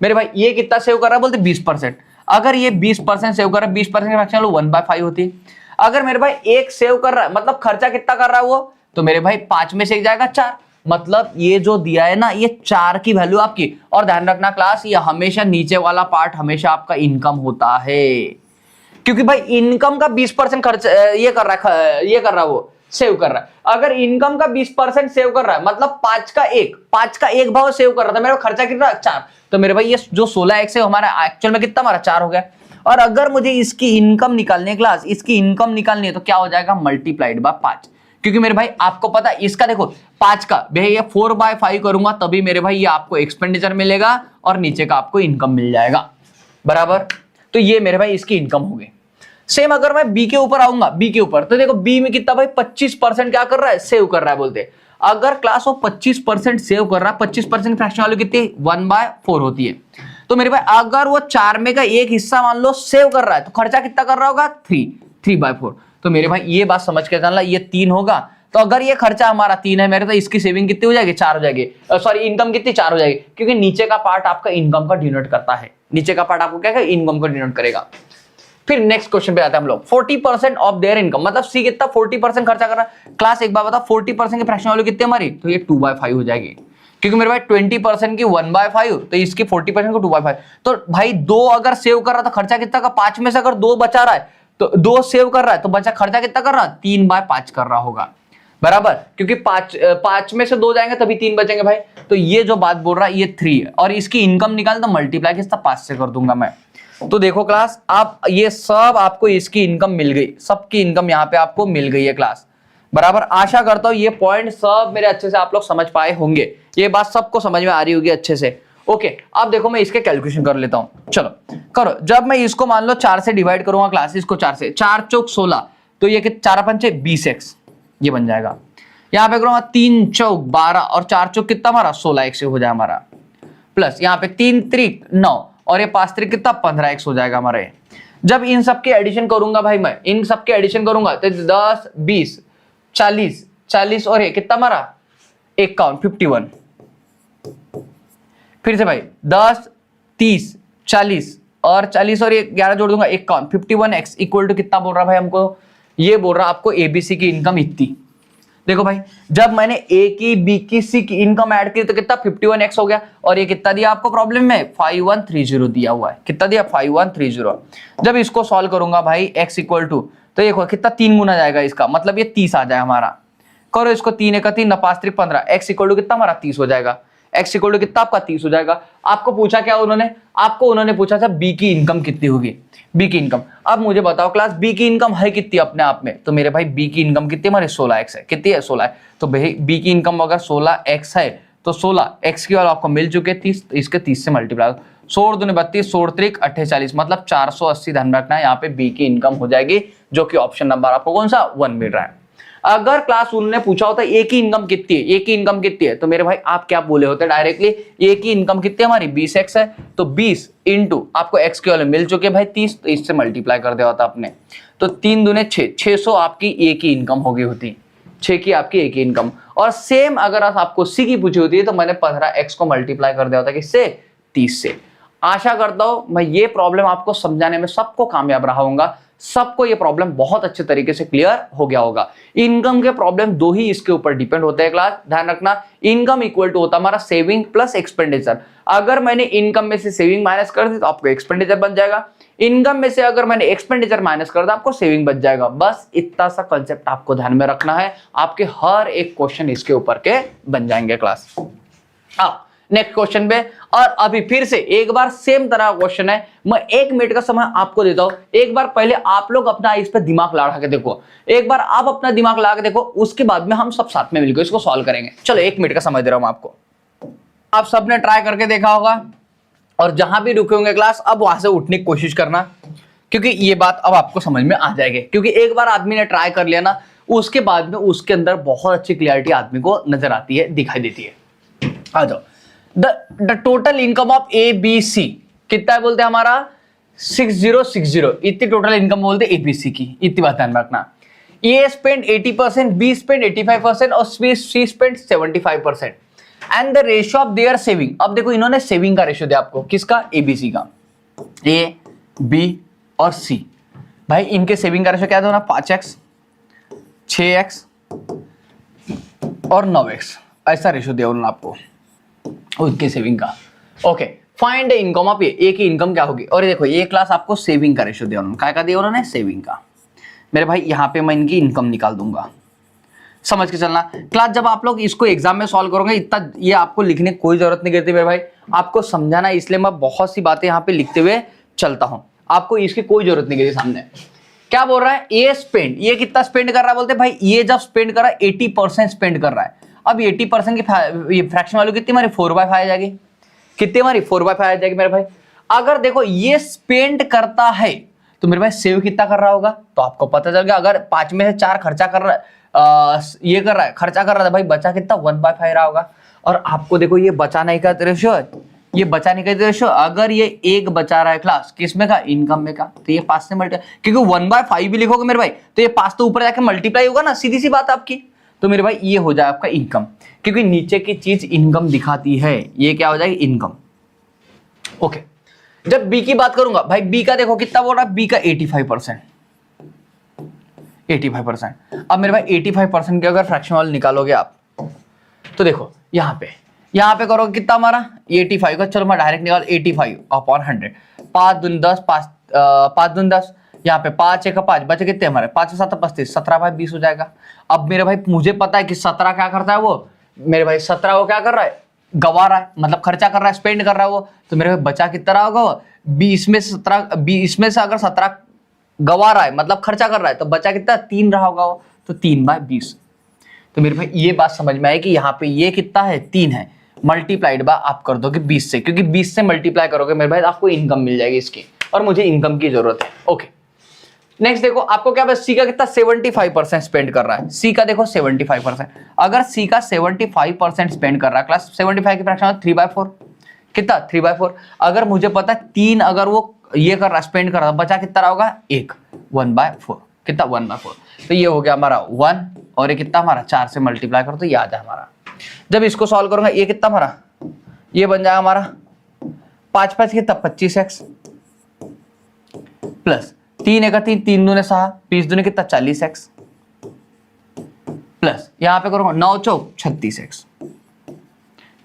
मेरे भाई, ये कितना सेव कर रहा है बोलते 20%। अगर ये 20% सेव कर रहा है, 20% की फ्रैक्शन 1/5 होती है। अगर मेरे भाई एक सेव कर रहा है मतलब खर्चा कितना कर रहा है वो, तो मेरे भाई 5 में से एक जाएगा 4, मतलब ये जो दिया है ना ये 4 की वैल्यू आपकी। और ध्यान रखना क्लास, ये हमेशा नीचे वाला पार्ट हमेशा आपका इनकम होता है, क्योंकि भाई इनकम का 20% खर्च ये कर रहा है वो सेव कर रहा है। अगर इनकम का 20% सेव कर रहा है मतलब 5 का 1 भाव सेव कर रहा था, मेरा खर्चा कितना 4, तो मेरे भाई ये जो 16x है हमारा एक्चुअल में कितना हमारा 4 हो गया। और अगर मुझे इसकी इनकम निकालनी है क्लास, इसकी इनकम निकालनी है तो क्या हो जाएगा मल्टीप्लाइड बाय 5, क्योंकि मेरे भाई आपको पता है इसका देखो 5 का भाई ये 4/5 करूंगा तभी मेरे भाई ये आपको एक्सपेंडिचर मिलेगा और नीचे का आपको इनकम मिल जाएगा, बराबर। तो ये मेरे भाई इसकी इनकम हो गई। सेम अगर मैं बी के ऊपर आऊंगा, बी के ऊपर तो देखो बी में कितना भाई 25% क्या कर रहा है सेव कर रहा है बोलते। अगर क्लास वो 25% सेव कर रहा है, 25% फ्रैक्शन वैल्यू कितनी 1/4 होती है, तो मेरे भाई अगर वो 4 में का एक हिस्सा मान लो सेव कर रहा है तो खर्चा कितना कर रहा होगा 3/4। तो मेरे भाई ये बात समझ के चलना, ये 3 होगा तो अगर ये खर्चा हमारा 3 है मेरे, तो इसकी सेविंग कितनी हो जाएगी 4 हो जाएगी, सॉरी इनकम कितनी 4 हो जाएगी, क्योंकि नीचे का पार्ट आपका इनकम का डिनोट करता है, नीचे का पार्ट आपको क्या है इनकम का डिनोट करेगा। फिर नेक्स्ट क्वेश्चन पे आते हैं हम लोग, 40% ऑफ देयर इनकम, मतलब सी कितना 40% खर्चा कर रहा है। क्लास एक बार बता 40% की फ्रैक्शन वैल्यू कितनी हमारी, तो ये 2/5 हो जाएगी, क्योंकि मेरे भाई 20% की 1/5 तो इसकी 40% को 2/5। तो भाई 2 अगर सेव कर रहा था खर्चा कितना का 5 में से अगर 2 बचा रहा है तो 2 सेव कर रहा है तो बचा खर्चा कितना कर रहा है 3/5 कर रहा होगा, बराबर, क्योंकि 5 में से 2 जाएंगे तभी 3 बचेंगे भाई। तो ये जो बात बोल रहा है ये 3 है और इसकी इनकम निकाल तो मल्टीप्लाई किसका 5 से कर दूंगा मैं। तो देखो क्लास आप ये सब आपको इसकी इनकम मिल गई, सबकी इनकम यहाँ पे आपको मिल गई है क्लास, बराबर। आशा करता हूं ये पॉइंट सब मेरे अच्छे से आप लोग समझ पाए होंगे, ये बात सबको समझ में आ रही होगी अच्छे से। ओके अब देखो मैं इसके कैलकुलेशन कर लेता हूं, चलो करो। जब मैं इसको मान लो 4 से डिवाइड करूंगा क्लास, इसको 4 से, 4 चौक 16, तो ये 4 पंचे 20x ये बन जाएगा। यहाँ पे करूंगा 3 चौक 12 और 4 चौक कितना हमारा 16x हो जाएगा हमारा, प्लस यहाँ पे 3 त्रिक 9 और ये 5 त्रिक कितना 15x हो जाएगा हमारे। जब इन सबके एडिशन करूंगा भाई, मैं इन सबके एडिशन करूंगा तो 10 20 40 40 और ये कितना हमारा 51 51। फिर से भाई 10 30 40 और 40 और ये 11 जोड़ दूंगा 51 51x इक्वल टू कितना बोल रहा भाई हमको, ये बोल रहा आपको एबीसी की इनकम इतनी। देखो भाई जब मैंने ए की बी की सी की इनकम ऐड की तो कितना 51x हो गया, और ये कितना दिया आपको प्रॉब्लम में 5130 दिया हुआ है, कितना दिया 5130। जब इसको सॉल्व करूंगा भाई x इक्वल टू, तो देखो कितना 3 गुना जाएगा इसका, मतलब ये 30 आ जाए हमारा। करो इसको 3 एक 3 5 3 15, x इक्वल टू कितना हमारा 30 हो जाएगा, x इक्वल टू कितना आपका 30 हो जाएगा। आपको पूछा क्या उन्होंने, आपको उन्होंने पूछा था बी की इनकम कितनी होगी, बी की इनकम। अब मुझे बताओ क्लास बी की इनकम है कितनी अपने आप में, तो मेरे भाई बी की इनकम कितनी हमारे 16x है, कितनी है 16 है। तो भाई बी की इनकम अगर 16x है तो 16x की वाला आपको मिल चुके 30, तो इसके 30 से मल्टीप्लाई, 16 दूनी 32 16 त्रिक 48, मतलब 480 ध्यान रखना है, यहाँ पे बी की इनकम हो जाएगी, जो कि ऑप्शन नंबर आपको कौन सा 1 मिल रहा है। अगर क्लास उन्होंने पूछा होता ए की इनकम कितनी है, ए की इनकम कितनी है, तो मेरे भाई आप क्या बोले होते डायरेक्टली, ए की इनकम कितनी है हमारी 20x है, तो 20 इंटू आपको x के वाले मिल चुके भाई 30, तो इससे मल्टीप्लाई कर दिया होता आपने, तो 3 दूने 6 600 आपकी ए की इनकम हो गई होती, 6 की आपकी ए की इनकम। और सेम अगर आपको सी की पूछी होती है तो मैंने 15x को मल्टीप्लाई कर दिया होता किससे 30 से। आशा करता हूं मैं ये प्रॉब्लम आपको समझाने में सबको कामयाब रहा हूंगा, सबको ये प्रॉब्लम बहुत अच्छे तरीके से क्लियर हो गया होगा। इनकम के प्रॉब्लम दो ही इसके ऊपर डिपेंड होते हैं क्लास, ध्यान रखना। इनकम इक्वल टू होता हमारा सेविंग प्लस एक्सपेंडिचर। अगर मैंने इनकम में से सेविंग माइनस कर दी तो आपको एक्सपेंडिचर बन जाएगा, इनकम में से अगर मैंने एक्सपेंडिचर माइनस कर दिया आपको सेविंग बच जाएगा। बस इतना सा कंसेप्ट आपको ध्यान में रखना है, आपके हर एक क्वेश्चन इसके ऊपर के बन जाएंगे क्लास। अब नेक्स्ट क्वेश्चन पे, और अभी फिर से एक बार सेम तरह क्वेश्चन है, मैं 1 मिनट का समय आपको देता हूं। एक बार पहले आप लोग अपना इस पे दिमाग लगा के देखो, एक बार आप अपना दिमाग लगा के देखो, उसके बाद में हम सब साथ में मिलकर इसको सॉल्व करेंगे। चलो 1 मिनट का समय दे रहा हूं आपको। आप सबने ट्राई करके देखा होगा, और जहां भी रुके होंगे क्लास अब वहां से उठने की कोशिश करना, क्योंकि ये बात अब आपको समझ में आ जाएगी। क्योंकि एक बार आदमी ने ट्राई कर लिया ना, उसके बाद में उसके अंदर बहुत अच्छी क्लियरिटी आदमी को नजर आती है, दिखाई देती है। आ जाओ। The total income of A B C कितना है बोलते हैं हमारा 6060, इतनी टोटल इनकम बोलते हैं एबीसी की, इतनी बात ध्यान रखना। ए स्पेंड 80%, बी स्पेंड 85% और C spend 75%, and the ratio of their saving. अब देखो इन्होंने सेविंग का रेशियो दिया आपको, किसका एबीसी का, ए बी और सी। भाई इनके सेविंग का रेशियो क्या था ना 5x 6x और 9x, ऐसा रेशियो दिया उन्होंने आपको उनके सेविंग का। Okay find the income of A की इनकम क्या होगी। और ये देखो ये क्लास आपको सेविंग का रेशियो दिया उन्होंने, क्या दिया उन्होंने सेविंग का। मेरे भाई यहाँ पे मैं इनकी इनकम निकाल दूंगा, समझ के चलना क्लास। जब आप लोग इसको एग्जाम में सॉल्व करोगे इतना ये आपको लिखने की कोई जरूरत नहीं गिरती मेरे भाई, आपको समझाना, इसलिए मैं बहुत सी बातें यहाँ पे लिखते हुए चलता हूँ, आपको इसकी कोई जरूरत नहीं गिरती। सामने क्या बोल रहा है, ए स्पेंड, ये कितना स्पेंड कर रहा है बोलते भाई, ये जब स्पेंड कर रहा है 80% स्पेंड कर रहा है। अब 80% की फ्रैक्शन वैल्यू कितनी हमारी 4/5 आ जाएगी, कितनी हमारी 4/5 आ जाएगी मेरे भाई। अगर देखो ये स्पेंड करता है तो मेरे भाई सेव कितना कर रहा होगा, तो आपको पता चल गया। अगर 5 में से 4 खर्चा कर रहा है, ये कर रहा है खर्चा कर रहा था भाई, बचा कितना 1/5 रहा होगा। और आपको देखो ये बचाने का रेशियो है, ये बचाने का रेशियो, अगर ये 1 बचा रहा है क्लास किसमें का, इनकम में का, तो ये 5 से मल्टीप्लाई, क्योंकि 1/5 भी लिखोगे मेरे भाई तो ये 5 तो ऊपर जाके मल्टीप्लाई होगा ना, सीधी सी बात आपकी। तो मेरे भाई ये हो जाए आपका इनकम, क्योंकि नीचे की चीज इनकम दिखाती है, ये क्या हो जाएगी इनकम। ओके जब बी की बात करूंगा भाई, बी का देखो कितना बोल रहा है, बी का 85%। अब मेरे भाई 85% के अगर फ्रैक्शन वाले निकालोगे आप, तो देखो यहाँ पे करोगे कितना हमारा 85 का, चलो मैं डायरेक्ट निकाल 85/100, 5 दूनी 10, 5 दूनी 10, यहाँ पे 5 1 5 बचे कितने हमारे 5 7 35, 17/20 हो जाएगा। अब मेरे भाई मुझे पता है कि 17 क्या करता है वो, मेरे भाई 17 वो क्या कर रहा है, गवा रहा है, मतलब खर्चा कर रहा है, स्पेंड कर रहा है वो। तो मेरे भाई बचा कितना होगा वो 20 में से 17, 20 में से अगर 17 गवा रहा है मतलब खर्चा कर रहा है, तो बचा कितना 3 रहा होगा वो, तो 3/20। तो मेरे भाई ये बात समझ में आई कि यहाँ पे ये कितना है 3 है, मल्टीप्लाइड बाय आप कर दोगे 20 से, क्योंकि 20 से मल्टीप्लाई करोगे मेरे भाई आपको इनकम मिल जाएगी इसकी, और मुझे इनकम की जरूरत है। ओके, नेक्स्ट देखो आपको क्या सी का कितना 75% स्पेंड कर रहा है। सी का देखो 75%, अगर सी का 75% स्पेंड कर रहा है क्लास 75 की फ्रैक्शन 3/4 कितना 3/4। अगर मुझे पता है 3 अगर वो ये कर रहा स्पेंड कर रहा बचा कितना रहा होगा 1 1/4 कितना 1/4। तो ये हो गया हमारा 1 और ये कितना हमारा 4 से मल्टीप्लाई करो तो ये आ जाए हमारा। जब इसको सॉल्व करूंगा ये कितना हमारा ये बन जाएगा हमारा 5 5 कितना 25x प्लस 3 1 3 3 दूने 6 20 दूने कितना 40x प्लस यहां पे करूंगा 9 चौक 36x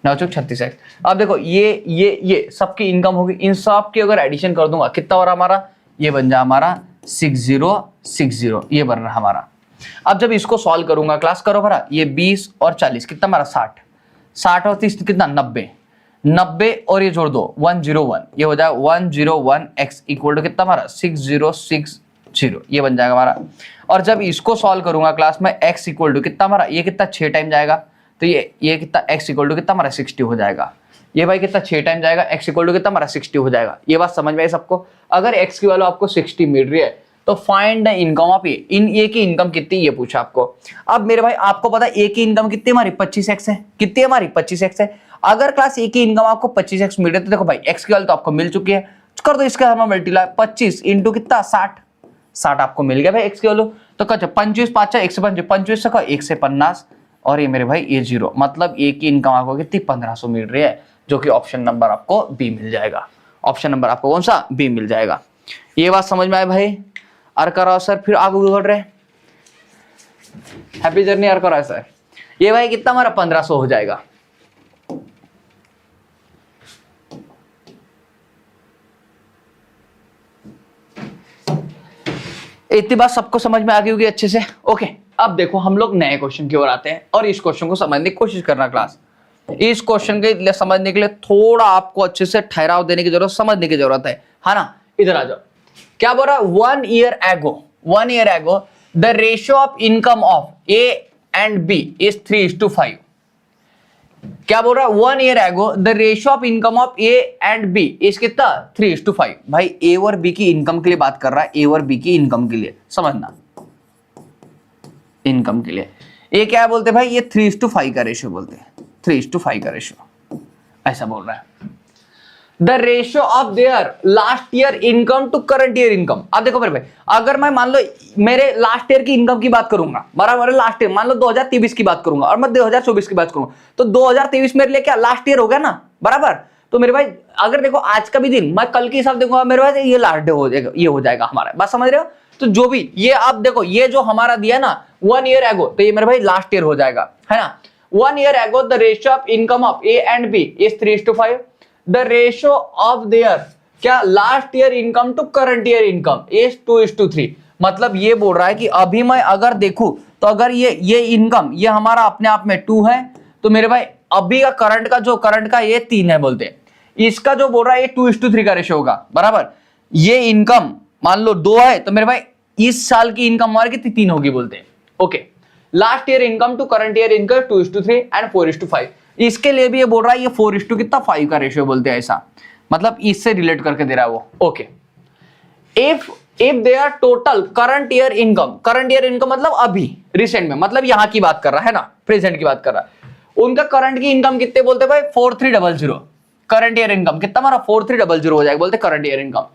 9 चौक 36x। अब देखो ये सबकी इनकम होगी, इन सब की अगर एडिशन कर दूंगा कितना हो रहा हमारा ये बन जाए हमारा 6060 ये बन रहा हमारा। अब जब इसको सॉल्व करूंगा क्लास करो भरा ये 20 और 40 कितना हमारा 60 60 और 30 कितना 90 और ये जोड़ दो 101 ये हो जाएगा 101x इक्वल टू कितना हमारा 6060 ये बन जाएगा हमारा। और जब इसको सॉल्व करूंगा क्लास में x इक्वल टू कितना हमारा ये कितना 6 टाइम जाएगा तो ये कितना x इक्वल टू कितना हमारा 60 हो जाएगा। ये भाई कितना 6 टाइम जाएगा x इक्वल टू कितना हमारा 60 हो जाएगा। ये बात समझ में आई सबको। अगर x की वैल्यू आपको 60 मिल रही है तो फाइंड द इनकम ऑफ ए, इन ए की इनकम कितनी ये पूछा आपको। अब मेरे भाई आपको पता है ए की इनकम कितनी हमारी 25x है, कितनी हमारी 25x है। अगर क्लास ए की इनकम आपको 25x मिल रही है तो देखो भाई x की वैल्यू तो आपको मिल चुकी है, कर दो इसका हमें मल्टीप्लाई 25 इंटू कितना 60 आपको मिल गया भाई x की वैल्यू। तो कह 25 5 1 से 25 से 1 से 50 और ये मेरे भाई ये 0, मतलब ए की इनकम आपको कितनी 1500 मिल रही है, जो कि ऑप्शन नंबर आपको बी मिल जाएगा। ऑप्शन नंबर आपको कौन सा बी मिल जाएगा। ये बात समझ में आए भाई। और कराओ सर फिर आगे बढ़ रहे हैप्पी जर्नी और कराओ सर। ये भाई कितना हमारा 1500 हो जाएगा। इतनी बात सबको समझ में आ गई होगी अच्छे से। ओके, अब देखो हम लोग नए क्वेश्चन की ओर आते हैं और इस क्वेश्चन को समझने की कोशिश करना क्लास। इस क्वेश्चन के लिए समझने के लिए थोड़ा आपको अच्छे से ठहराव देने की जरूरत, समझने की जरूरत है ना। इधर आ जाओ, क्या बोल रहा है 1 year ago the ratio of income of A and B is 3:5। क्या बोल रहा है 1 year ago the ratio of income of A and B is कितना 3:5। भाई A और B की इनकम के लिए बात कर रहा है, A और B की इनकम के लिए समझना, इनकम के लिए ये क्या बोलते हैं भाई ये 3:5 का रेशियो बोलते हैं, 3:5 का रेशियो ऐसा बोल रहा है। The ratio of their last year income to current year income. अब देखो भाई अगर मैं मान लो मेरे लास्ट ईयर की इनकम की बात करूंगा बराबर, लास्ट ईयर मान लो 2023 की बात करूंगा और मैं 2024 की बात करूंगा तो 2023 मेरे लिए क्या लास्ट ईयर हो गया ना बराबर। तो मेरे भाई अगर देखो आज का भी दिन मैं कल के हिसाब देखूंगा मेरे भाई ये लास्ट डे हो जाएगा, ये हो जाएगा हमारा, बात समझ रहे हो। तो जो भी ये आप देखो ये जो हमारा दिया ना 1 year ago तो ये मेरे भाई लास्ट ईयर हो जाएगा है ना। 1 year ago the ratio of income of A and B is 3:5। The ratio of their क्या last year income to current year income is 2:3। मतलब ये बोल रहा है कि अभी मैं अगर देखूं तो अगर ये इनकम ये हमारा अपने आप में 2 है तो मेरे भाई अभी का करंट का ये 3 है बोलते हैं। इसका जो बोल रहा है ये 2:3 का रेशियो होगा बराबर। ये इनकम मान लो 2 है तो मेरे भाई इस साल की इनकम हमारी कितनी 3 होगी बोलते हैं। Okay, last year income to current year income 2:3 and 4:5। इसके लिए भी ये बोल रहा है ये 4:5 का रेशियो बोलते हैं ऐसा, मतलब इससे रिलेट करके दे रहा है वो। Okay, if they are total current year income मतलब अभी रिसेंट में, मतलब यहां की बात कर रहा है ना, प्रेजेंट की बात कर रहा है। उनका करंट की इनकम कितने बोलते हैं भाई 4300। करंट ईयर इनकम कितना हमारा 4300 हो जाएगा बोलते करंट ईयर इनकम।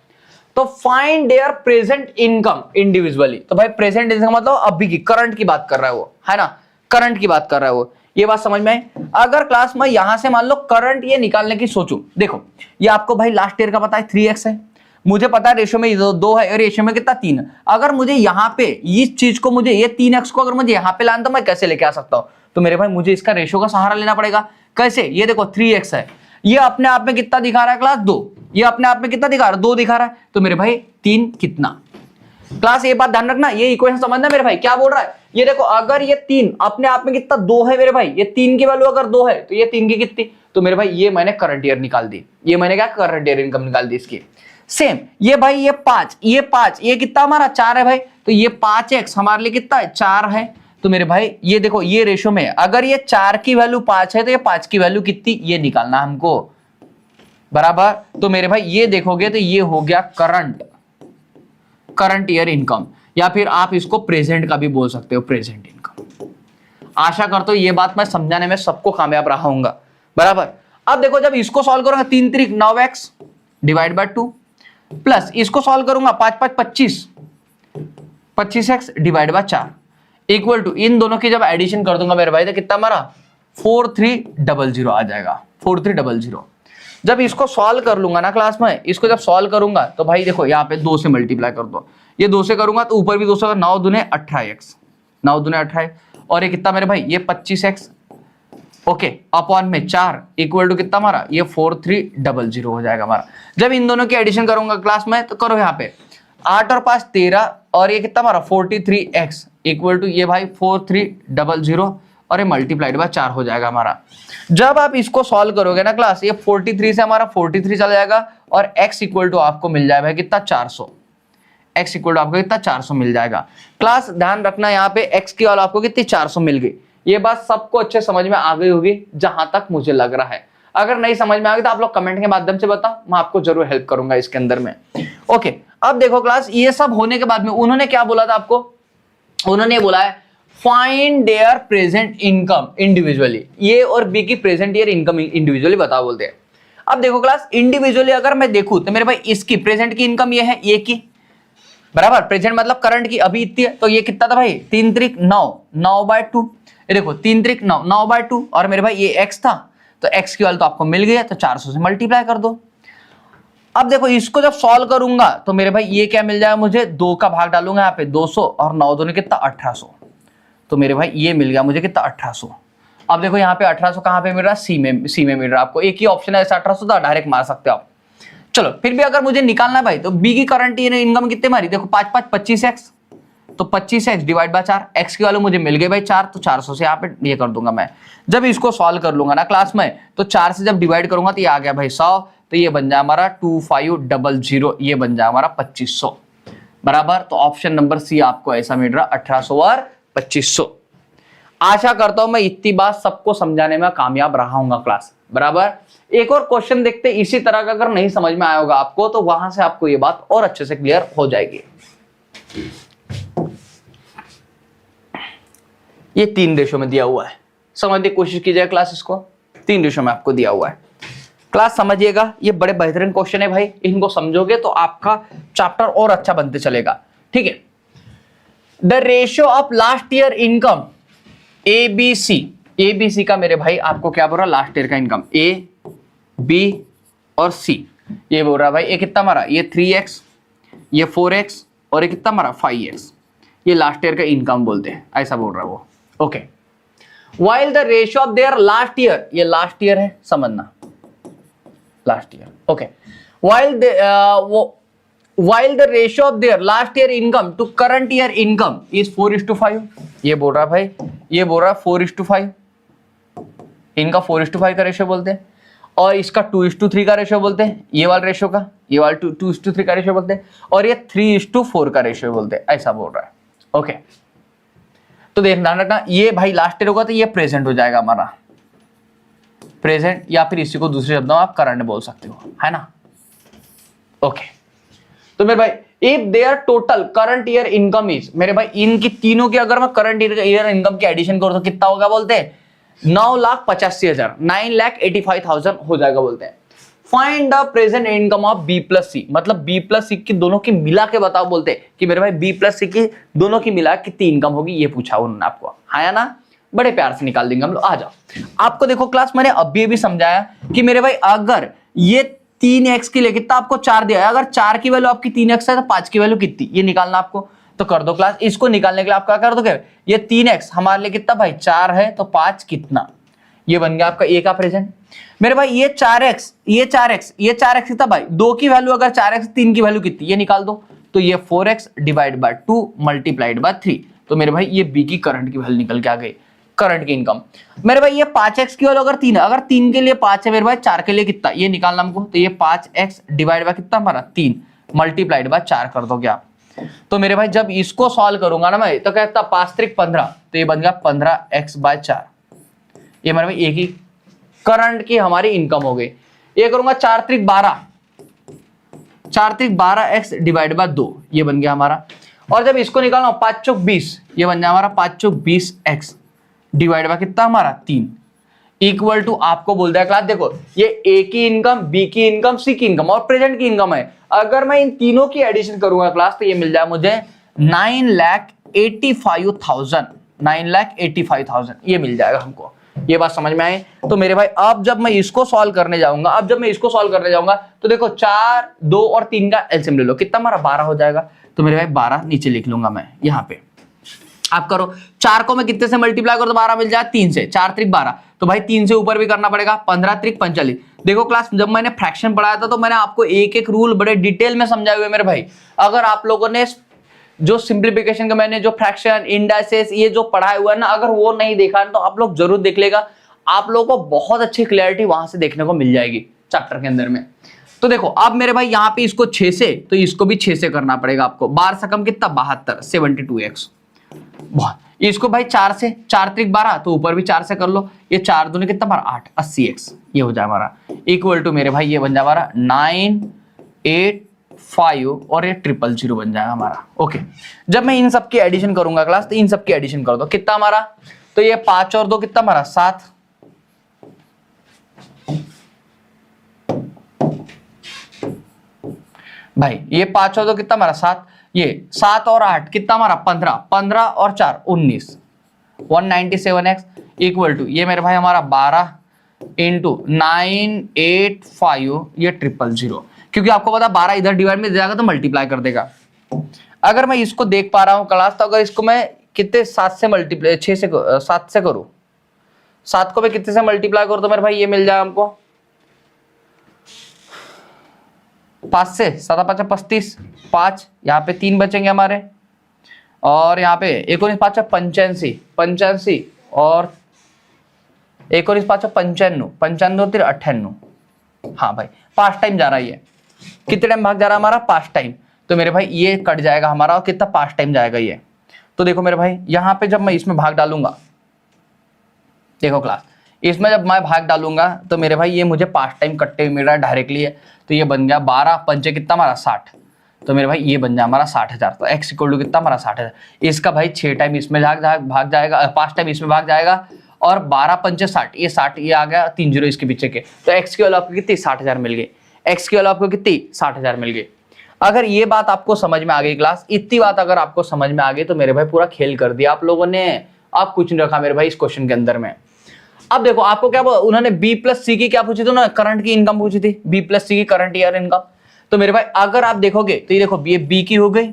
तो find their present income individually. तो भाई प्रेजेंट इनकम मतलब अभी की करंट की बात कर रहा है वो है ना, करंट की बात कर रहा है वो। ये बात समझ में आई। अगर क्लास में यहां से मान लो करंट ये निकालने की सोचो, देखो ये आपको भाई लास्ट ईयर का पता है 3x है, मुझे पता है रेशियो में 2 है और रेशियो में कितना 3 है। अगर मुझे यहाँ पे इस चीज को मुझे ये 3x को अगर मुझे यहाँ पे लाना तो मैं कैसे लेके आ सकता हूँ। तो मेरे भाई मुझे इसका रेशियो का सहारा लेना पड़ेगा। कैसे, ये देखो 3x है, ये अपने आप में कितना दिखा रहा है क्लास 2, ये अपने आप में कितना दिखा रहा है 2 दिखा रहा है। तो मेरे भाई 3 कितना क्लास, ये बात ध्यान रखना, ये इक्वेशन समझना मेरे भाई क्या बोल रहा है। ये देखो अगर ये 3 अपने आप में कितना 2 है मेरे भाई, ये 3 की वैल्यू अगर 2 है तो ये 3 की कितनी, तो मेरे भाई ये मैंने करंट ईयर निकाल दी, ये मैंने क्या करंट ईयर इनकम निकाल दी इसकी। सेम ये भाई ये 5 ये कितना हमारा 4 है भाई, तो ये 5x हमारे लिए कितना है 4 है। तो मेरे भाई ये देखो ये रेशो में अगर ये 4 की वैल्यू 5 है तो ये 5 की वैल्यू कितनी ये निकालना हमको, बराबर। तो मेरे भाई ये देखोगे तो ये हो गया करंट ईयर इनकम, या फिर आप इसको प्रेजेंट का भी बोल सकते हो, प्रेजेंट इनकम। आशा करता हूं ये बात मैं समझाने में सबको कामयाब रहा हूंगा, बराबर। अब देखो जब इसको सॉल्व करूंगा 3 3 9x डिवाइड बाय 2 प्लस इसको सॉल्व करूंगा 5 5 25 25x divide by 4 equal to इन दोनों की जब एडिशन कर दूंगा मेरे भाई तो कितना हमारा 4300 आ जाएगा, 4300। जब इसको सॉल्व कर लूंगा ना क्लास में, इसको जब सॉल्व करूंगा तो भाई देखो यहाँ पे 2 से मल्टीप्लाई कर दो, ये 2 से करूंगा तो ऊपर भी 2 से 9 दूने 18x 9 दूने 18 और ये कितना मेरे भाई ये 25x ओके अपॉन में 4 इक्वल टू कितना हमारा ये 4300 हो जाएगा हमारा। जब इन दोनों की एडिशन करूंगा क्लास में तो करो यहाँ पे 8 और 5 13 और ये कितना हमारा 43x इक्वल टू ये भाई 4300 और ये मल्टीप्लाइड बाय 4 हो जाएगा हमारा। जब आप इसको सॉल्व करोगे ना क्लास, ये 43 से हमारा 43 चला जाएगा और x इक्वल टू आपको मिल जाएगा कितना 400, x इक्वल टू आपको कितना 400 मिल जाएगा। क्लास ध्यान रखना यहाँ पे x की वैल्यू आपको कितनी 400 मिल गई। ये बात सबको अच्छे समझ में आ गई होगी जहां तक मुझे लग रहा है। अगर नहीं समझ में आ गई तो आप लोग कमेंट के माध्यम से बताओ, मैं आपको जरूर हेल्प करूंगा इसके अंदर में। ओके अब देखो क्लास ये सब होने के बाद में उन्होंने क्या बोला था आपको, उन्होंने बोला है find their present income individually, A और बी की प्रेजेंट ईयर इनकम इंडिविजुअली बताओ बोलते हैं। अब देखो क्लास इंडिविजुअली अगर मैं देखूं तो मेरे भाई इसकी प्रेजेंट की इनकम ये है, ए की, बराबर। प्रेजेंट मतलब करंट की अभी इतनी है, तो ये कितना था भाई 3 3 9 9 बाय 2, ये देखो 3 3 9 9 बाय 2 और मेरे भाई ये x था तो x की वैल्यू तो आपको मिल गया, तो 400 से मल्टीप्लाई कर दो। अब देखो इसको जब सॉल्व करूंगा तो मेरे भाई ये क्या मिल जाएगा मुझे, 2 का भाग डालूंगा यहाँ पे 200 और 9 दोनों कितना 1800, तो मेरे भाई ये मिल गया मुझे कितना 1800। अब देखो यहाँ पे 1800 कहाँ पे मिल रहा है, सी में मिल रहा है आपको, एक ही ऑप्शन है, ऐसा 1800 था डायरेक्ट मार सकते हो आप। चलो फिर भी अगर मुझे निकालना है भाई तो बी की करंट इनकम कितने मारी, देखो 5 5 25x, तो 25x डिवाइड बाय 4, x की वैल्यू मुझे मिल गई भाई 4, तो 400 से यहाँ पे ये कर दूंगा मैं। जब इसको सॉल्व कर लूंगा ना क्लास में तो 4 से जब डिवाइड करूंगा तो ये आ गया भाई 100, तो ये बन जाए हमारा 2500, ये बन जाए हमारा 2500, बराबर। तो ऑप्शन नंबर सी आपको ऐसा मिल रहा 1800 और 2500। आशा करता हूं मैं इतनी बात सबको समझाने में कामयाब रहा हूंगा क्लास, बराबर। एक और क्वेश्चन देखते इसी तरह का, अगर नहीं समझ में आया होगा आपको तो वहां से आपको ये बात और अच्छे से क्लियर हो जाएगी। ये 3 रेशो में दिया हुआ है, समझने की कोशिश कीजिए क्लास, इसको 3 रेशो में आपको दिया हुआ है क्लास, समझिएगा। ये बड़े बेहतरीन क्वेश्चन है भाई, इनको समझोगे तो आपका चैप्टर और अच्छा बनते चलेगा, ठीक है। The ratio of last year income ABC का मेरे भाई आपको क्या बोल रहा है, लास्ट ईयर का इनकम ए बी और सी, ये बोल रहा है भाई ये कितना हमारा ये 3x, ये 4x और ये कितना हमारा 5x, ये लास्ट ईयर का इनकम बोलते हैं, ऐसा बोल रहा है वो। Okay while the ratio of their last year, ये लास्ट ईयर है समझना, last year. Okay while the ratio of their last year income to current year income is 4:5, ये बोल रहा है भाई, ये बोल रहा है 4:5, इनका 4:5 का रेशियो बोलते हैं और इसका 2:3 का रेशियो बोलते हैं, ये वाला रेशियो का, ये वाला 2:3 का रेशियो बोलते हैं और ये 3:4 का रेशियो बोलते हैं, ऐसा बोल रहा है। ओके तो देखना रखना, ये भाई लास्ट ईयर होगा तो ये प्रेजेंट हो जाएगा हमारा, प्रेजेंट, या फिर इसी को दूसरे शब्दों में आप करंट बोल सकते हो, है ना। ओके तो मेरे भाई if their total current year income is, मेरे भाई इनकी तीनों की अगर मैं करंट ईयर इनकम की एडिशन करूं तो कितना होगा बोलते हैं 9,85,000, 9,85,000 हो जाएगा बोलते हैं। Find the present income of B plus C, मतलब बी प्लस सी की दोनों की मिला के बताओ बोलते हैं कि मेरे भाई बी प्लस सी की दोनों की मिला कितनी इनकम होगी, ये पूछा उन्होंने आपको, हाँ या ना। बड़े प्यार से निकाल देंगे हम लोग, आ जाओ। आपको देखो क्लास मैंने अभी भी समझाया कि मेरे भाई अगर ये 3x के लिए कितना आपको 4 दिया है, अगर 4 की वैल्यू आपकी 3x है तो 5 की वैल्यू कितनी, ये निकालना आपको, तो कर दो क्लास। इसको निकालने के लिए आप क्या कर दोगे, ये 3x हमारे लिए कितना भाई 4 है तो 5 कितना, ये बन गया आपका a का प्रेजेंट। मेरे भाई ये 4x कितना भाई 2 की वैल्यू, अगर 4x 3 की वैल्यू कितनी, ये निकाल दो, तो ये 4x divide by 2 multiplied by 3, तो मेरे भाई ये b की करंट की वैल्यू निकल के आ गई, करंट की इनकम। मेरे भाई ये 5x की वैल्यू अगर 3 है, अगर 3 के लिए 5 है मेरे भाई 4 के लिए कितना, ये निकालना हमको, तो ये 5x डिवाइड बाय कितना हमारा 3 मल्टीप्लाइड बाय 4 कर दोगे आप, तो मेरे भाई जब इसको सॉल्व करूंगा ना मैं, तो कहता 5 त्रिक 15, तो ये बन गया 15x/4। ये मेरे भाई एक ही करंट की हमारी इनकम हो गई। ये करूंगा 4 त्रिक 12, 4 त्रिक 12x डिवाइड बाय 2, ये बन गया हमारा। और जब इसको निकालना 5 चौक 20, ये बन जाए हमारा 5 चौक 20x डिवाइड बाय कितना हमारा 3, इक्वल टू आपको बोल दिया क्लास देखो ये ए की इनकम, बी की इनकम, सी की इनकम और प्रेजेंट की इनकम है। अगर मैं इन तीनों की एडिशन करूंगा क्लास तो ये मिल जाए मुझे 9,85,000, 9,85,000 ये मिल जाएगा हमको। ये बात समझ में आए? तो मेरे भाई अब जब मैं इसको सॉल्व करने जाऊंगा, तो देखो 4, 2 और 3 का एलसीएम ले लो, कितना हमारा 12 हो जाएगा। तो मेरे भाई 12 नीचे लिख लूंगा मैं यहाँ पे। आप करो 4 को मैं कितने से मल्टीप्लाई करो तो 12 मिल जाए 3 से, 4 त्रिक 12, तो भाई 3 से ऊपर भी करना पड़ेगा, 15 त्रिक 45। देखो क्लास जब मैंने फ्रैक्शन पढ़ाया था तो मैंने आपको एक एक रूल बड़े डिटेल में समझाए हुए मेरे भाई। अगर आप लोगों ने जो सिंप्लीफिकेशन का मैंने जो फ्रैक्शन इंडाइसेस ये जो पढ़ाया हुआ है ना, अगर वो नहीं देखा तो आप लोग जरूर देख लेगा, आप लोगों को बहुत अच्छी क्लैरिटी वहां से देखने को मिल जाएगी चैप्टर के अंदर में। तो देखो अब मेरे भाई यहाँ पे इसको 6 से, तो इसको भी 6 से करना पड़ेगा आपको। 12 से कम कितना 72, 72x। बहुत, इसको भाई 4 से, 4 त्रिक 12, तो ऊपर भी 4 से कर लो, ये 4 दूनी कितना हमारा 8, 80x ये हो जाए हमारा, इक्वल टू मेरे भाई ये बन जाए हमारा 985 और ये 000 बन जाएगा हमारा। ओके, जब मैं इन सब की एडिशन करूंगा क्लास, तो इन सब की एडिशन कर दो, कितना हमारा, तो ये 5 और 2 कितना हमारा 7, भाई ये 5 और 2 कितना हमारा 7, ये 7 और 8 कितना हमारा 15, 15 और 4 19, 197x इक्वल टू ये मेरे भाई हमारा 12 इंटू 985 ये 000, क्योंकि आपको पता 12 इधर डिवाइड में जाएगा तो मल्टीप्लाई कर देगा। अगर मैं इसको देख पा रहा हूं क्लास, तो अगर इसको मैं कितने 7 से मल्टीप्लाई 7 से करूं, 7 को मैं कितने से मल्टीप्लाई करूं तो मेरे भाई ये मिल जाए हमको 5 से, 7 5 35, 5 यहाँ पे 3 बचेंगे हमारे, और यहाँ पे 19 5 85, 85 और 19 5 95, 95 3 98। हाँ भाई 5 टाइम जा रहा है ये, कितने टाइम भाग जा रहा है हमारा 5 टाइम, तो मेरे भाई ये कट जाएगा हमारा, और कितना 5 टाइम जाएगा ये। तो देखो मेरे भाई यहाँ पे जब मैं इसमें भाग डालूंगा, देखो क्लास इसमें जब मैं भाग डालूंगा तो मेरे भाई ये मुझे 5 टाइम कट्टे हुए मिल रहा है डायरेक्टली है, तो ये बन गया 12 पंचे कितना हमारा 60, तो मेरे भाई ये बन जाए हमारा 60,000। तो x इक्वल टू कितना हमारा 60,000। इसका भाई 6 टाइम इसमें भाग जाएगा, 5 टाइम इसमें भाग जाएगा, और 12 पंचे 60, ये 60 ये आ गया 3 0 इसके पीछे के, तो x की वैल्यू आपको कितनी 60,000 मिल गई, x की वैल्यू आपको कितनी 60,000 मिल गई। अगर ये बात आपको समझ में आ गई क्लास, इतनी बात अगर आपको समझ में आ गई तो मेरे भाई पूरा खेल कर दिया आप लोगों ने, आप कुछ नहीं रखा मेरे भाई इस क्वेश्चन के अंदर में। अब देखो आपको क्या उन्होंने B प्लस सी की क्या पूछी थी ना, करंट की इनकम पूछी थी, B प्लस सी की करंट ईयर इनकम। तो मेरे भाई अगर आप देखोगे तो ये देखो ये B की हो गई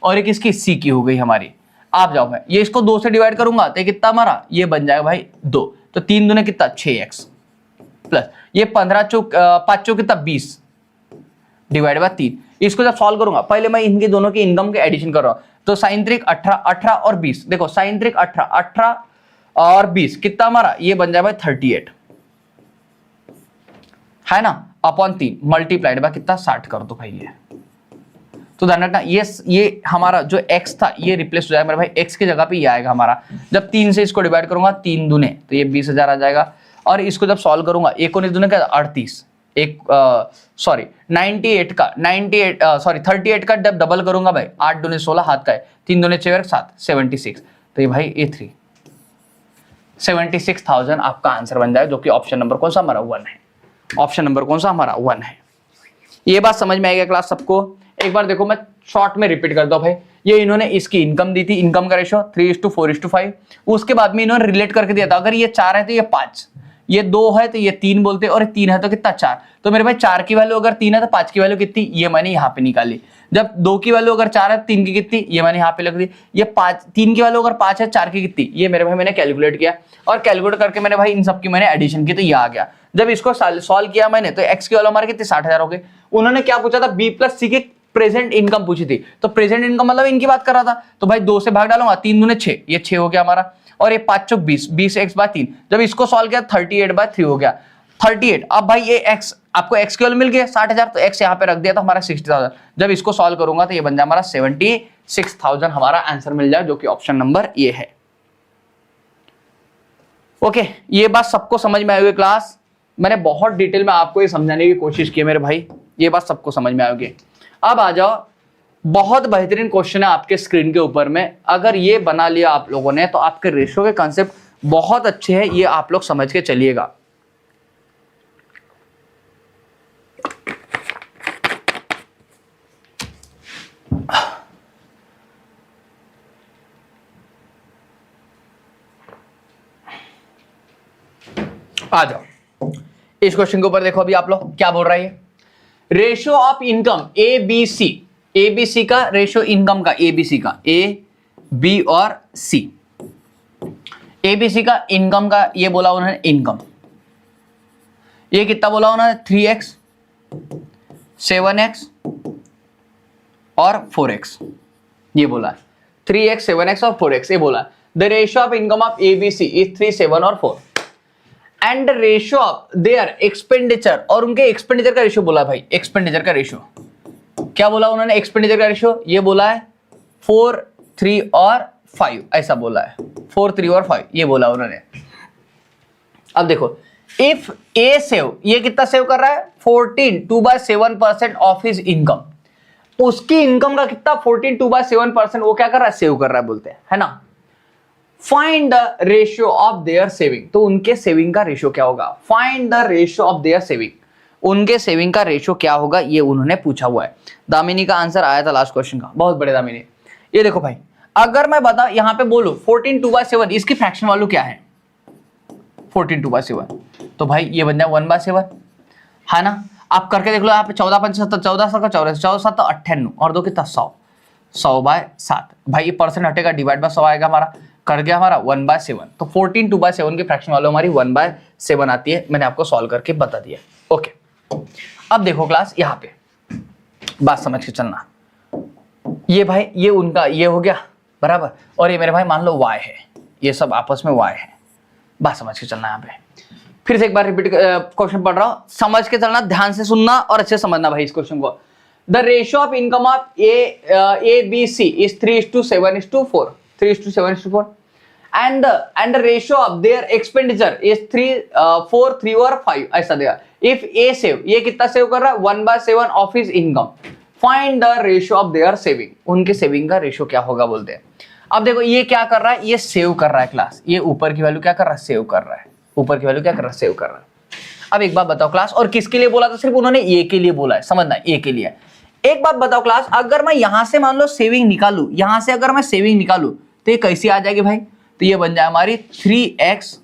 और एक इसकी C की हो गई हमारी। आप जाओ मैं ये इसको 2 से डिवाइड करूंगा तो कितना हमारा ये बन जाएगा भाई 2, तो 3 दूने कितना 6x प्लस ये 15 चौक 5 चौक कितना 20 डिवाइड बाय 3। इसको जब सॉल्व करूंगा, पहले मैं इनके दोनों की इनकम के एडिशन कर रहा हूं, तो साइन त्रिक 18, 18 और 20, देखो साइन त्रिक 18, 18 और 20 कितना हमारा ये बन जाए भाई 38 है ना, अपॉन 3 मल्टीप्लाइड बाय कितना 60 कर दो भाई ये। तो ध्यान रखना ये हमारा जो x था ये रिप्लेस हो जाएगा मेरे भाई, x की जगह पे ये आएगा हमारा। जब 3 से इसको डिवाइड करूंगा 3 दूने तो ये 20,000 आ जाएगा, और इसको जब सॉल्व करूंगा 19 दूने का 38, 38 का जब डबल करूंगा भाई 8 दूने 16 हाथ का है, 3 दूने 6 7 76, तो ये भाई A3 76,000 आपका आंसर बन जाएगा, जो कि ऑप्शन नंबर कौन सा हमारा 1 है, ऑप्शन नंबर कौन सा हमारा 1 है। ये बात समझ में आएगा क्लास सबको? एक बार देखो मैं शॉर्ट में रिपीट करता हूं भाई, ये इन्होंने इसकी इनकम दी थी, इनकम का रेशियो 3:4:5, उसके बाद में इन्होंने रिलेट करके दिया था, अगर ये 4 है तो ये 5, ये 2 है तो ये 3 बोलते, और 3 है तो कितना 4। तो मेरे भाई 4 की वैल्यू अगर 3 है तो 5 की वैल्यू कितनी, ये मैंने यहाँ पे निकाली। जब 2 की वैल्यू अगर 4 है 3 की कितनी, ये मैंने यहाँ पे लिख दी। ये 3 की वैल्यू अगर 5 है 4 की कितनी, ये मेरे भाई मैंने कैलकुलेट किया, और कैलकुलेट करके मैंने भाई इन सब की मैंने एडिशन की, तो ये आ गया। जब इसको सॉल्व किया मैंने तो x की वैल्यू हमारे कितनी 60,000 हो गई। उन्होंने क्या पूछा था, B प्लस सी की प्रेजेंट इनकम पूछी थी, तो प्रेजेंट इनकम मतलब इनकी बात कर रहा था, तो भाई 2 से भाग डालूंगा, 3 दूने 6, ये 6 हो गया हमारा, और ये 5 चौक 20, 20x/3, जब इसको सॉल्व किया 38/3 हो गया। 38। अब भाई ये x आपको x की वैल्यू मिल गया 60,000, तो x यहाँ पे रख दिया तो हमारा 60,000। जब इसको सॉल्व करूंगा तो ये बन जाए हमारा 76,000, हमारा आंसर मिल जाए, जो कि ऑप्शन नंबर ये है। ओके, ये बात सबको समझ में आई होगी क्लास? मैंने बहुत डिटेल में आपको ये समझाने की कोशिश की मेरे भाई, ये बात सबको समझ में आएगी। अब आ जाओ, बहुत बेहतरीन क्वेश्चन है आपके स्क्रीन के ऊपर में। अगर ये बना लिया आप लोगों ने तो आपके रेशियो के कॉन्सेप्ट बहुत अच्छे हैं, ये आप लोग समझ के चलिएगा। आ जाओ इस क्वेश्चन के ऊपर, देखो अभी आप लोग क्या बोल रहा है। Ratio of income ABC, ABC का रेशियो इनकम का, एबीसी का, ए बी और सी, एबीसी का इनकम का ये बोला उन्होंने इनकम। ये कितना बोला उन्होंने? 3x, 7x और 4x, ये बोला 3x, 7x और 4x, ये बोला the ratio of income of ABC is 3, 7 और 4 and ratio of there expenditure, और उनके एक्सपेंडिचर का रेशियो बोला भाई। एक्सपेंडिचर का रेशियो क्या बोला उन्होंने? एक्सपेंडिचर का रेशियो ये बोला है 4, 3 और 5, ऐसा बोला है 4, 3 और 5, ये बोला उन्होंने। अब देखो, इफ ए सेव, ये कितना सेव कर रहा है? 14 2/7% ऑफ हिज इनकम। उसकी इनकम का कितना? 14 2/7% वो क्या कर रहा है? सेव कर रहा है, बोलते हैं, है ना। Find the ratio of their saving, तो उनके सेविंग का रेशियो क्या होगा? Find the ratio of their saving, उनके सेविंग का रेशियो क्या होगा, ये उन्होंने पूछा हुआ है। दामिनी का आंसर आया था लास्ट क्वेश्चन का, बहुत बड़े दामिनी। ये देखो भाई, अगर मैं बता यहां पे बोलूं 14 2/7, इसकी फ्रैक्शन वैल्यू क्या है? 14 2/7, तो भाई ये बन जाए 1/7, है ना। आप करके देख लो, यहाँ पे 14 5 7 14 7 84 14 7 58 और 2 कितना 100, 100/7। भाई ये परसेंट हटेगा, डिवाइड बाय 100 आएगा, हमारा कर गया हमारा 1/7। तो 14 2/7 की फ्रैक्शन वालों हमारी 1/7 आती है, मैंने आपको सॉल्व करके बता दिया। ओके, अब देखो क्लास, यहाँ पे बात समझ के चलना। ये भाई ये उनका ये हो गया बराबर, और ये मेरे भाई मान लो y है, ये सब आपस में y है। बात समझ के चलना। यहाँ पे फिर से एक बार रिपीट क्वेश्चन पढ़ रहा हूं, समझ के चलना, ध्यान से सुनना और अच्छे समझना भाई इस क्वेश्चन को। The ratio of income of A B C is 3:7:4, 3:7:4 and the ratio of their expenditure is 3, 4, 3 और 5, ऐसा देगा। if a save, ये कितना सेव कर रहा है? 1/7 of his income, find the ratio of their saving, उनके सेविंग का रेशियो क्या होगा बोलते हैं। अब देखो ये क्या कर रहा है? ये सेव कर रहा है क्लास, ये ऊपर की वैल्यू क्या कर रहा है? सेव कर रहा है, ऊपर की वैल्यू क्या कर रहा है? सेव कर रहा है। अब एक बात बताओ क्लास, और किसके लिए बोला था? सिर्फ उन्होंने ए के लिए बोला है, समझना, ए के लिए। एक बात बताओ क्लास, अगर मैं यहां से मान लो सेविंग निकालू, यहां से अगर मैं सेविंग निकालू तो ये कैसी आ जाएगी भाई? तो ये बन जाए हमारी 3x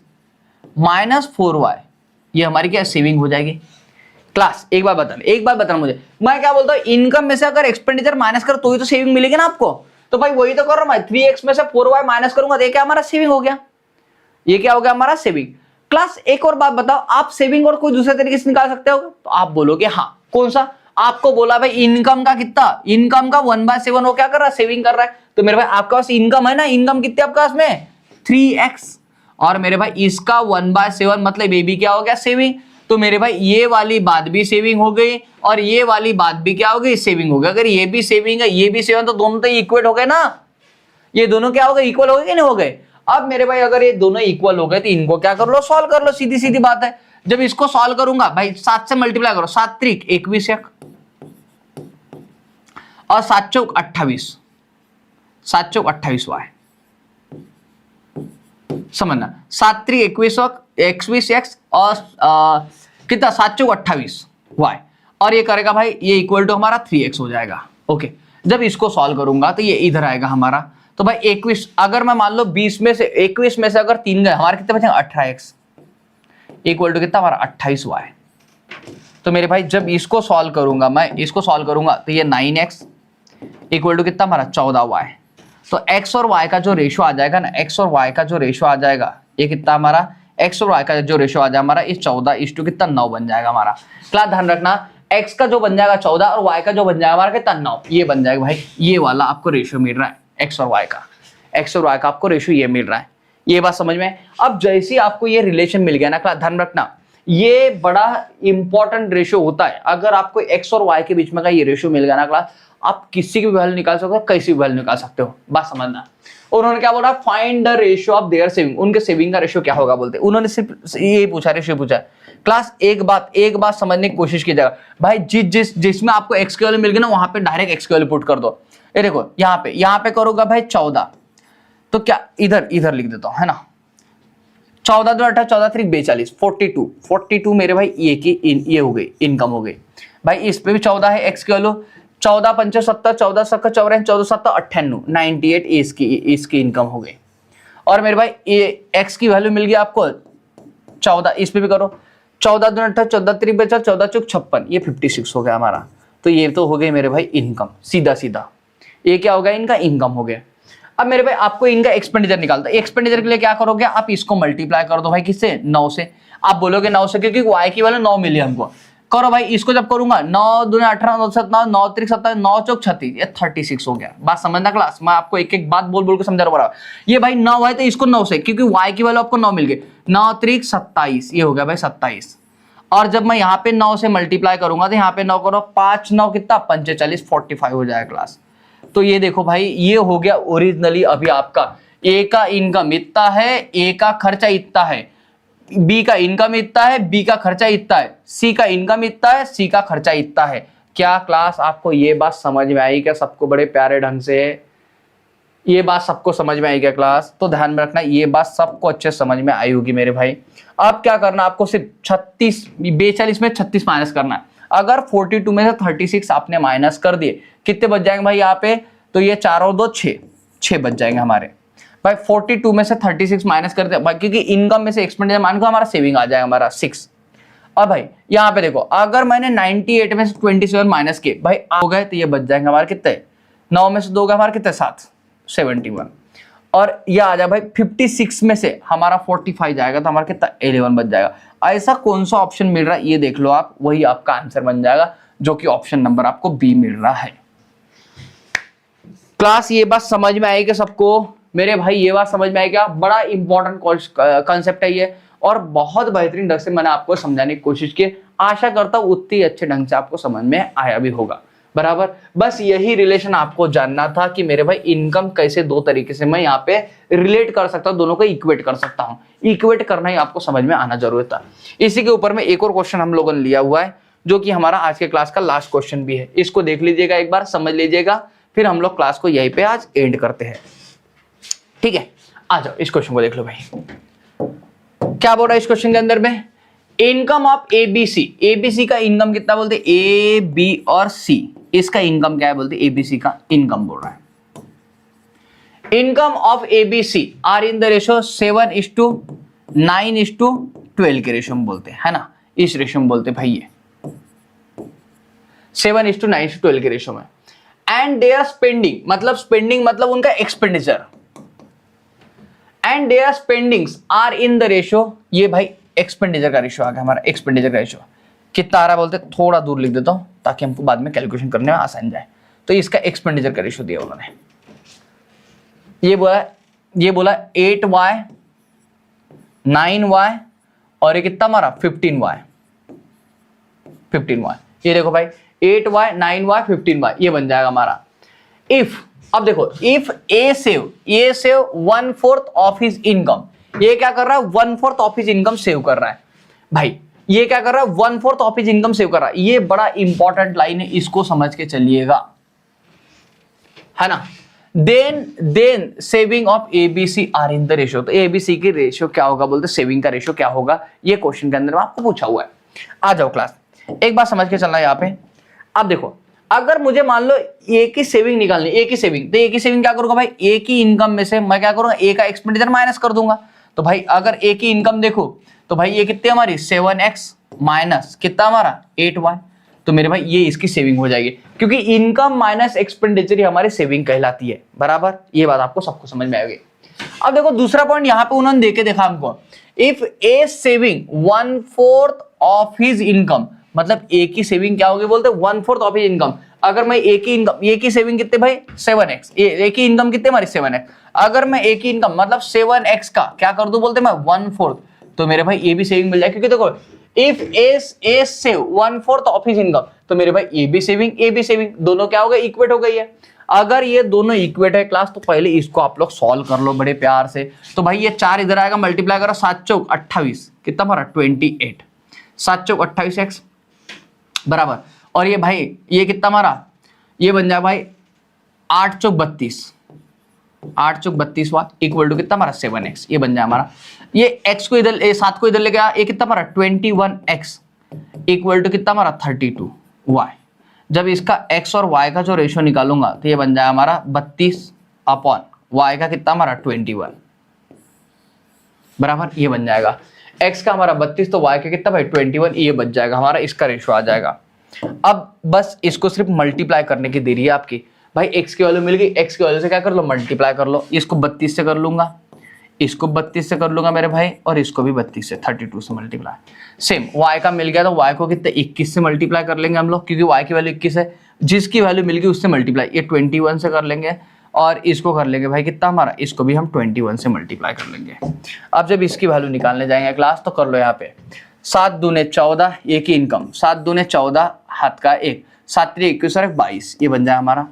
- 4y, ये हमारी क्या सेविंग हो जाएगी क्लास। एक बार बताना मुझे, मैं क्या बोलता हूँ, इनकम में से अगर एक्सपेंडिचर माइनस कर तो ही तो सेविंग मिलेगी ना आपको। तो भाई वही तो कर रहा हूं मैं, 3x में से 4y माइनस करूंगा तो ये क्या हमारा सेविंग हो गया, ये क्या हो गया हमारा सेविंग। क्लास एक और बात बताओ, आप सेविंग और कोई दूसरे तरीके से निकाल सकते हो? तो आप बोलोगे हाँ, कौन सा? आपको बोला भाई इनकम का कितना, इनकम का 1/7 वो क्या कर रहा है? सेविंग कर रहा है। तो मेरे भाई आपके पास इनकम है ना, इनकम कितने आपके पास में? 3x, और मेरे भाई इसका 1/7 मतलब ये भी क्या हो गया? सेविंग। तो मेरे भाई ये वाली बात भी सेविंग हो गई और ये वाली बात भी क्या हो गई? सेविंग हो गई। अगर ये भी सेविंग है ये भी सेविंग, तो दोनों तो इक्वल हो गए ना, ये दोनों क्या हो गए? इक्वल हो गए कि नहीं हो गए? अब मेरे भाई अगर ये दोनों इक्वल हो गए तो इनको क्या कर लो? सॉल्व कर लो, सीधी सीधी बात है। जब इसको सॉल्व करूंगा भाई 7 से मल्टीप्लाई करो, 7 त्रिक 21 और 7 चौक 28, 7 चौक 28y, समझना, 7 त्रिक 21x और कितना 7 चौक 28y, और ये करेगा भाई ये इक्वल टू हमारा 3x हो जाएगा। ओके, जब इसको सॉल्व करूंगा तो ये इधर आएगा हमारा। तो भाई 21, अगर मैं मान लो 20 में से 21 में से अगर 3 गए, हमारे कितने बचेंगे? 18x इक्वल टू कितना हमारा? 28y। तो मेरे भाई जब इसको सॉल्व करूंगा, मैं इसको सॉल्व करूंगा तो ये 9x इक्वल टू कितना हमारा? 14y। तो x और y का जो रेशियो आ जाएगा ना, x और y का जो रेशियो आ जाएगा, ये कितना हमारा? x और y का जो रेशियो आ जाएगा हमारा, इस 14 कितना 9 बन जाएगा हमारा। क्लास ध्यान रखना, x का जो बन जाएगा 14 और y का जो बन जाएगा हमारा कितना? 9, ये बन जाएगा भाई, ये वाला आपको रेशियो मिल रहा है x और y का, x और y का आपको रेशियो ये मिल रहा है। ये बात समझ में? अब जैसे आपको ये रिलेशन मिल गया ना क्लास, ध्यान रखना, ये बड़ा इंपॉर्टेंट रेशियो होता है। अगर आपको एक्स और वाई के बीच में का ये रेशियो मिल गया ना क्लास, आप किसी की भी वैल्यू निकाल सकते हो, कैसी भी वैल्यू निकाल सकते हो, बात समझना। उन्होंने क्या बोला, find the ratio of their saving, उनके सेविंग का रेशियो क्या होगा बोलते। उन्होंने सिर्फ ये पूछा, रेशियो पूछा। क्लास एक बात समझने की कोशिश कीजिएगा भाई, जिसमें आपको एक्स की वैल्यू मिल गई ना, वहां पे डायरेक्ट एक्स की वैल्यू पुट कर दो। ये देखो यहाँ पे करोगा भाई 14, तो क्या इधर लिख देता हूं, है ना। 14 2 18 14 3 42 42 मेरे भाई ये हो गई, इनकम हो गई भाई। इस पे भी 14 है एक्स की वैल्यू, 14 5 70 14 7 54 14 7 98 98 इसकी इनकम हो गई। और मेरे भाई ये एक्स की वैल्यू मिल गई आपको 14, इस पे भी करो 14 2 18 14 3 बचा 14 चौक 56, ये 56 हो गया हमारा। तो ये तो हो गई मेरे भाई इनकम, सीधा ये क्या हो गया, इनका इनकम हो गया। अब मेरे भाई आपको इनका एक्सपेंडिचर निकालता है। एक्सपेंडिचर के लिए क्या करोगे, आप इसको मल्टीप्लाई कर दो भाई किससे, 9 से। आप बोलोगे 9 से क्योंकि y की वैल्यू 9 मिली हमको। करो भाई, इसको जब करूंगा 9 दूनी 18 9 7 9 9 3 27 9 चौक 36, ये 36 हो गया। बात समझना क्लास, मैं आपको एक एक बात बोल के समझा रहा हूं। ये भाई 9 है तो इसको 9 से, क्योंकि y की वैल्यू आपको 9 मिल गई, 9 3 27, ये हो गया भाई 27। और जब मैं यहाँ पे 9 से मल्टीप्लाई करूंगा तो यहाँ पे 9 करो 5 9 कितना 45 45 हो जाएगा क्लास। तो ये देखो भाई, ये हो गया ओरिजिनली अभी आपका ए का इनकम इतना है, ए का खर्चा इतना है, बी का इनकम इतना है, बी का खर्चा इतना है, सी का इनकम इतना है, सी का खर्चा इतना है। क्या क्लास आपको ये बात समझ में आई क्या, सबको बड़े प्यारे ढंग से ये बात सबको समझ में आई क्या क्लास। तो ध्यान में रखना, ये बात सबको अच्छे समझ में आई होगी मेरे भाई। अब क्या करना, आपको सिर्फ 42 में 36 माइनस करना है। अगर 42 में से 36 आपने माइनस कर दिए, कितने बच जाएंगे भाई यहाँ पे, तो ये 4 और 2 6 बच जाएंगे हमारे भाई। 42 में से 36 माइनस करते भाई, क्योंकि इनकम में से एक्सपेंडिचर मान को हमारा सेविंग आ जाएगा हमारा 6। अब भाई यहाँ पे देखो, अगर मैंने 98 में से 27 माइनस किए भाई हो गए, तो ये बच जाएंगे हमारे कितने, 9 में से 2 गए हमारे कितने 7 71। और ये आ जाए भाई 56 में से हमारा 45 जाएगा, तो हमारा कितना 11 बच जाएगा। ऐसा कौन सा ऑप्शन मिल रहा है ये देख लो आप, वही आपका आंसर बन जाएगा, जो कि ऑप्शन नंबर आपको बी मिल रहा है। क्लास ये बात समझ में आएगी सबको मेरे भाई, ये बात समझ में आएगी। बड़ा इंपॉर्टेंट कॉन्सेप्ट है ये, और बहुत बेहतरीन ढंग से मैंने आपको समझाने की कोशिश की। आशा करता हूं उतनी अच्छे ढंग से आपको समझ में आया भी होगा, बराबर। बस यही रिलेशन आपको जानना था कि मेरे भाई इनकम कैसे दो तरीके से मैं यहाँ पे रिलेट कर सकता हूँ, दोनों को इक्वेट कर सकता हूँ। इक्वेट करना ही आपको समझ में आना जरूरी था। इसी के ऊपर में एक और क्वेश्चन हम लोगों ने लिया हुआ है, जो कि हमारा आज के क्लास का लास्ट क्वेश्चन भी है। इसको देख लीजिएगा, एक बार समझ लीजिएगा, फिर हम लोग क्लास को यहीं पे आज एंड करते हैं, ठीक है। आ जाओ, इस क्वेश्चन को देख लो भाई, क्या बोल रहा है इस क्वेश्चन के अंदर में, इनकम ऑफ एबीसी। एबीसी का इनकम कितना बोलते, ए बी और सी, इसका इनकम क्या है बोलते, एबीसी का इनकम बोल रहा है। Income of ABC are in the ratio 7:9:12 के रेशियो में बोलते हैं, है ना। इस रेशियो में बोलते भाई, ये 7:9:12 के रेशियो में। एंड दे आर स्पेंडिंग, मतलब स्पेंडिंग मतलब उनका expenditure, and they are spendings are in the ratio, ये भाई एक्सपेंडिचर का रेशियो आ गया हमारा। एक्सपेंडिचर का रेशियो कितना आ रहा है बोलते, थोड़ा दूर लिख देता हूं ताकि हमको बाद में कैलकुलेशन करने में आसान जाए। तो इसका एक्सपेंडिचर का रेशियो दिया उन्होंने, ये बोला 8y 9y और ये कितना हमारा 15y। ये देखो भाई 8y 9y 15y, ये बन जाएगा हमारा। इफ, अब देखो, if A save 1/4 of his income, ये क्या कर रहा है 1/4 ऑफ हिज इनकम सेव कर रहा है भाई। ये क्या कर रहा है 1/4 ऑफ हिज इनकम सेव कर रहा है। ये बड़ा इंपॉर्टेंट लाइन है, इसको समझ के चलिएगा, है ना। Then saving of ABC are in the ratio, तो एबीसी की रेशियो क्या होगा बोलते, सेविंग का रेशियो क्या होगा, ये क्वेश्चन के अंदर आपको पूछा हुआ है। आ जाओ क्लास, एक बात समझ के चलना है यहाँ पे। अब देखो, अगर मुझे मान लो ए की सेविंग निकालनी, ए की सेविंग, तो ए की सेविंग क्या करूंगा भाई, ए की इनकम में से मैं क्या करूंगा, ए का एक्सपेंडिचर माइनस कर दूंगा। तो भाई अगर ए की इनकम देखो तो भाई ये कितनी हमारी 7x माइनस कितना हमारा 8y, तो मेरे भाई ये इसकी सेविंग हो जाएगी, क्योंकि इनकम माइनस एक्सपेंडिचर ही हमारी सेविंग कहलाती है, बराबर। ये बात आपको सबको समझ में आएगी। अब देखो दूसरा पॉइंट यहाँ पे उन्होंने देके देखा हमको, if A saving 1/4 of his income, मतलब ए की सेविंग क्या होगी बोलते 1/4 ऑफ हिज इनकम। अगर मैं ए की इनकम, ए की सेविंग कितने भाई 7x, ए की इनकम कितने हमारी 7x, अगर मैं ए की इनकम मतलब 7x का क्या कर दूं बोलते मैं 1/4, तो मेरे भाई ये भी सेविंग मिल जाए, क्योंकि देखो if A save 1/4 of his income, तो मेरे भाई ए बी सेविंग दोनों क्या हो गए, इक्वेट हो गई है। अगर ये दोनों इक्वेट है क्लास, तो पहले इसको आप लोग सॉल्व कर लो बड़े प्यार से। तो भाई ये 4 इधर आएगा, मल्टीप्लाई करो, 7 चौक 28, कितना हमारा 28, 7 चौक 28 एक्स बराबर। और ये भाई ये कितना हमारा, ये बन जाए भाई 8 चौक 32, 8 चौक 32 वाट इक्वल टू कितना हमारा 7x, ये बन जाए हमारा। ये x को इधर, 7 को इधर लेके आया, ये कितना हमारा 21x इक्वल टू कितना हमारा 32y। जब इसका x और y का जो रेशियो निकालूंगा तो ये बन जाए हमारा 32 अपॉन y का कितना हमारा 21 बराबर, ये बन जाएगा। x का हमारा 32 तो y का कितना भाई 21, ये बच जाएगा हमारा, इसका रेशियो आ जाएगा। अब बस इसको सिर्फ मल्टीप्लाई करने की देरी है आपकी। भाई x की वैल्यू मिल गई, x की वैल्यू से क्या कर लो, मल्टीप्लाई कर लो। इसको 32 से कर लूंगा, इसको 32 से कर लूंगा मेरे भाई, और इसको भी 32 से, 32 से मल्टीप्लाई। सेम y का मिल गया तो y को कितने 21 से मल्टीप्लाई कर लेंगे हम लोग, क्योंकि y की वैल्यू 21 है, जिसकी वैल्यू मिल गई उससे मल्टीप्लाई, ये 21 से कर लेंगे। और इसको कर लेंगे भाई कितना हमारा, इसको भी हम 21 से मल्टीप्लाई कर लेंगे। अब जब इसकी वैल्यू निकालने जाएंगे क्लास, तो कर लो यहाँ पे 7 दूने 14, एक ही इनकम, 7 दूने 14 हाथ का 1, 7 3 21 और 22, ये बन जाए हमारा।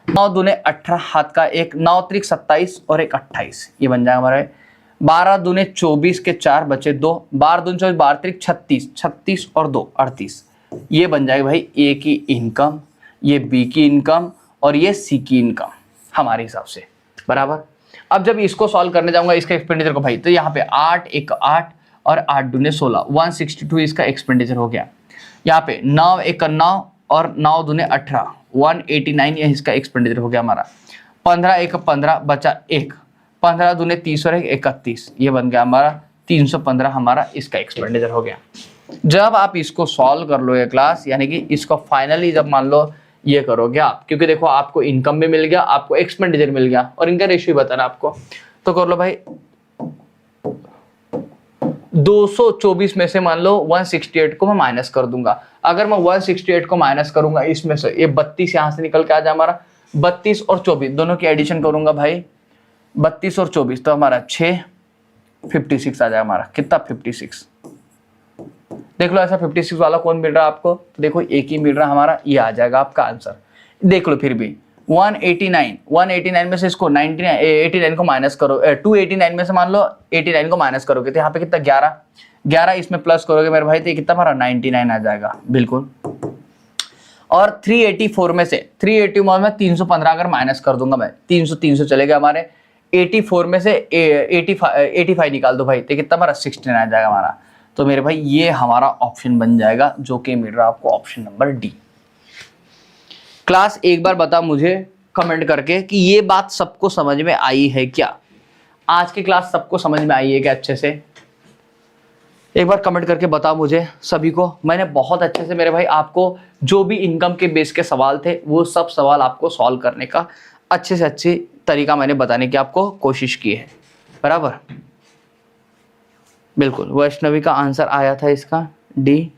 9 दूने 18 हाथ का 1, 9 3 27 और 1 28, ये बन जाएगा हमारा। 12 दूने 24 के 4 बचे 2, 12 दूने 24, 12 3 36, 36 और 2 38, ये बन जाएगा भाई ए की इनकम, ये बी की इनकम और ये सी की इनकम हमारे हिसाब से बराबर। अब जब इसको सॉल्व करने जाऊंगा इसका एक्सपेंडिचर को भाई, तो यहाँ पे 8 1 8 और 8 दूने 16, 162 इसका एक्सपेंडिचर हो गया। यहाँ पे 9 1 9 और 9 दूने 18, 189 ये इसका एक्सपेंडिचर हो गया हमारा। 15 1 15 बचा 1, 15 दूने 30 और 1 31, ये बन गया हमारा 315 हमारा इसका एक्सपेंडिचर हो गया। जब आप इसको सॉल्व कर लो ये क्लास, यानी कि इसको फाइनली जब मान लो ये करोगे आप, क्योंकि देखो आपको इनकम भी मिल गया, आपको एक्सपेंडिचर मिल गया और इनका रेशियो बताना आपको, तो कर लो भाई 224 में से मान लो 168 को मैं माइनस कर दूंगा। अगर मैं 168 को माइनस करूंगा इसमें से, ये 32 यहां से निकल के आ जाए हमारा, 32 और 24 दोनों की एडिशन करूंगा भाई, 32 और 24 तो हमारा 6 56 आ जाए हमारा, कितना 56। देख लो ऐसा 56 वाला कौन मिल रहा है आपको, तो देखो एक ही मिल रहा है हमारा, ये आ जाएगा आपका आंसर। देख लो फिर भी 189 में से इसको 89 को माइनस करो, 289 में से मान लो 89 को माइनस करोगे तो यहाँ पे कितना 11 इसमें प्लस करोगे मेरे भाई, तो कितना हमारा 99 आ जाएगा बिल्कुल। और 384 में से 380 में 315 अगर माइनस कर दूंगा मैं, 300 चलेगा हमारे, 84 में से 85 निकाल दो भाई, तो कितना हमारा 69 आ जाएगा हमारा। तो मेरे भाई ये हमारा ऑप्शन बन जाएगा, जो कि मिल रहा है आपको ऑप्शन नंबर डी। क्लास एक बार बता मुझे कमेंट करके कि ये बात सबको समझ में आई है क्या, आज की क्लास सबको समझ में आई है क्या अच्छे से, एक बार कमेंट करके बता मुझे सभी को। मैंने बहुत अच्छे से मेरे भाई आपको जो भी इनकम के बेस के सवाल थे वो सब सवाल आपको सॉल्व करने का अच्छे से अच्छी तरीका मैंने बताने की आपको कोशिश की है बराबर। बिल्कुल वैष्णवी का आंसर आया था इसका डी,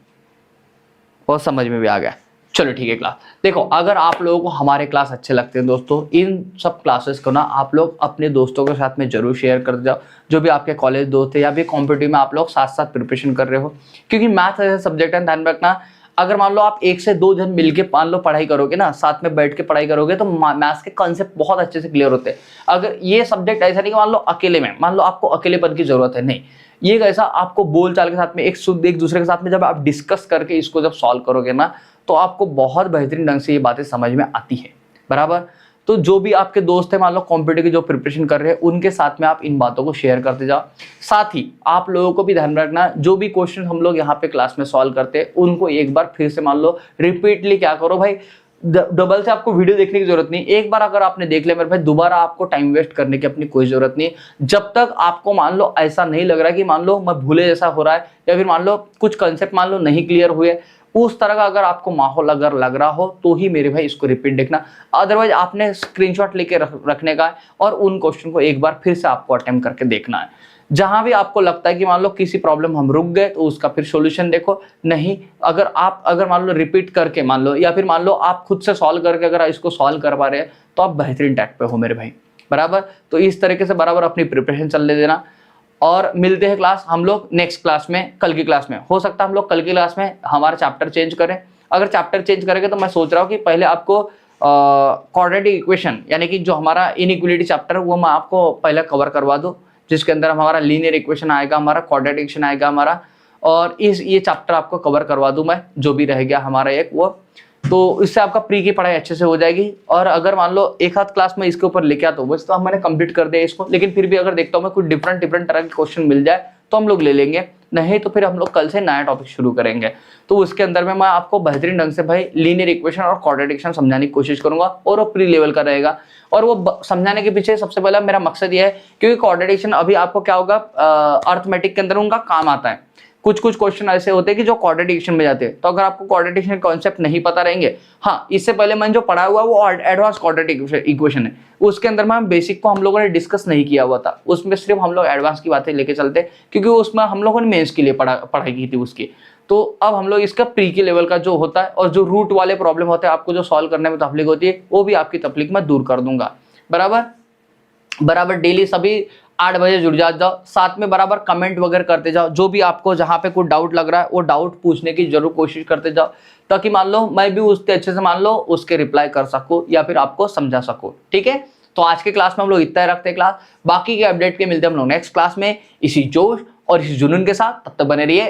और समझ में भी आ गया। चलो ठीक है क्लास, देखो अगर आप लोगों को हमारे क्लास अच्छे लगते हैं दोस्तों, इन सब क्लासेस को ना आप लोग अपने दोस्तों के साथ में जरूर शेयर कर जाओ, जो भी आपके कॉलेज दोस्त है या भी कॉम्पिटिटिव में आप लोग साथ साथ प्रिपरेशन कर रहे हो, क्योंकि मैथ्स ऐसा सब्जेक्ट है, ध्यान रखना अगर मान लो आप 1 से 2 जन मिलके मान लो पढ़ाई करोगे ना, साथ में बैठ के पढ़ाई करोगे तो मैथ्स के कॉन्सेप्ट बहुत अच्छे से क्लियर होते हैं। अगर ये सब्जेक्ट ऐसा नहीं कि मान लो अकेले में, मान लो आपको अकेलेपन की जरूरत है, नहीं, ये कैसा आपको बोलचाल के साथ में एक दूसरे के साथ में जब आप डिस्कस करके इसको जब सॉल्व करोगे ना, तो आपको बहुत बेहतरीन ढंग से ये बातें समझ में आती है बराबर। तो जो भी आपके दोस्त हैं मान लो कॉम्पिटिटिव की जो प्रिपरेशन कर रहे हैं, उनके साथ में आप इन बातों को शेयर करते जाओ। साथ ही आप लोगों को भी ध्यान रखना, जो भी क्वेश्चन हम लोग यहाँ पे क्लास में सॉल्व करते हैं उनको एक बार फिर से मान लो रिपीटली क्या करो भाई, डबल से आपको वीडियो देखने की जरूरत नहीं, एक बार अगर आपने देख लिया मेरे भाई, दोबारा आपको टाइम वेस्ट करने की अपनी कोई जरूरत नहीं, जब तक आपको मान लो ऐसा नहीं लग रहा कि मान लो मैं भूले जैसा हो रहा है, या फिर मान लो कुछ कंसेप्ट मान लो नहीं क्लियर हुए, उस तरह का अगर आपको माहौल अगर लग रहा हो तो ही मेरे भाई इसको रिपीट देखना। अदरवाइज आपने स्क्रीनशॉट लेके रखने का है और उन क्वेश्चन को एक बार फिर से आपको अटेम्प्ट करके देखना है। जहां भी आपको लगता है कि मान लो किसी प्रॉब्लम हम रुक गए तो उसका फिर सॉल्यूशन देखो, नहीं अगर मान लो रिपीट करके मान लो, या फिर मान लो आप खुद से सॉल्व करके अगर इसको सॉल्व कर पा रहे हैं तो आप बेहतरीन ट्रैक पे हो मेरे भाई बराबर। तो इस तरीके से बराबर अपनी प्रिपरेशन चलने देना। और मिलते हैं क्लास हम लोग नेक्स्ट क्लास में, कल की क्लास में। हो सकता है हम लोग कल की क्लास में हमारा चैप्टर चेंज करें। अगर चैप्टर चेंज करेंगे तो मैं सोच रहा हूँ कि पहले आपको क्वाड्रेटिक इक्वेशन यानी कि जो हमारा इनइक्वालिटी चैप्टर है वो मैं आपको पहले कवर करवा दूँ, जिसके अंदर हमारा लीनियर इक्वेशन आएगा, हमारा क्वाड्रेटिक इक्वेशन आएगा हमारा, और ये चैप्टर आपको कवर करवा दूं मैं, जो भी रह गया हमारा एक वो। तो इससे आपका प्री की पढ़ाई अच्छे से हो जाएगी। और अगर मान लो एक आध क्लास में इसके ऊपर लेके आता हूँ, वैसे तो मैंने कंप्लीट कर दिया इसको, लेकिन फिर भी अगर देखता हूँ मैं कुछ डिफरेंट तरह के क्वेश्चन मिल जाए तो हम लोग ले लेंगे, नहीं तो फिर हम लोग कल से नया टॉपिक शुरू करेंगे। तो उसके अंदर में मैं आपको बेहतरीन ढंग से भाई लीनियर इक्वेशन और क्वाड्रेटिक इक्वेशन समझाने की कोशिश करूंगा, और वो प्री लेवल का रहेगा। और वो समझाने के पीछे सबसे पहला मेरा मकसद ये है, क्योंकि क्वाड्रेटिक इक्वेशन अभी आपको क्या होगा, अर्थमेटिक के अंदर उनका काम आता है। कुछ क्वेश्चन ऐसे होते हैं कि जो क्वाड्रेटिक इक्वेशन में जाते हैं, तो अगर आपको क्वाड्रेटिक इक्वेशन कॉन्सेप्ट नहीं पता रहेंगे, हाँ इससे पहले मैंने जो पढ़ा हुआ वो एडवांस क्वाड्रेटिक इक्वेशन है, उसके अंदर में हम बेसिक को हम लोगों ने डिस्कस नहीं किया हुआ था, उसमें सिर्फ हम लोग एडवांस की बातें लेके चलते, क्योंकि उसमें हम लोगों ने मेंस के लिए पढ़ाई की थी उसकी। तो अब हम लोग इसका प्री के लेवल का जो होता है और जो रूट वाले प्रॉब्लम होते हैं आपको जो सॉल्व करने में तकलीफ होती है, वो भी आपकी तकलीफ मैं दूर कर दूंगा। बराबर डेली सभी 8 बजे जुड़ जाओ, साथ में बराबर कमेंट वगैरह करते जाओ, जो भी आपको जहाँ पे कोई डाउट लग रहा है वो डाउट पूछने की जरूर कोशिश करते जाओ, ताकि मान लो मैं भी उसके अच्छे से मान लो उसके रिप्लाई कर सकूँ या फिर आपको समझा सकूँ। ठीक है, तो आज के क्लास में हम लोग इतना ही रखते हैं क्लास, बाकी के अपडेट के मिलते हैं हम लोग नेक्स्ट क्लास में इसी जोश और इसी जुनून के साथ। तब तक बने रहिए।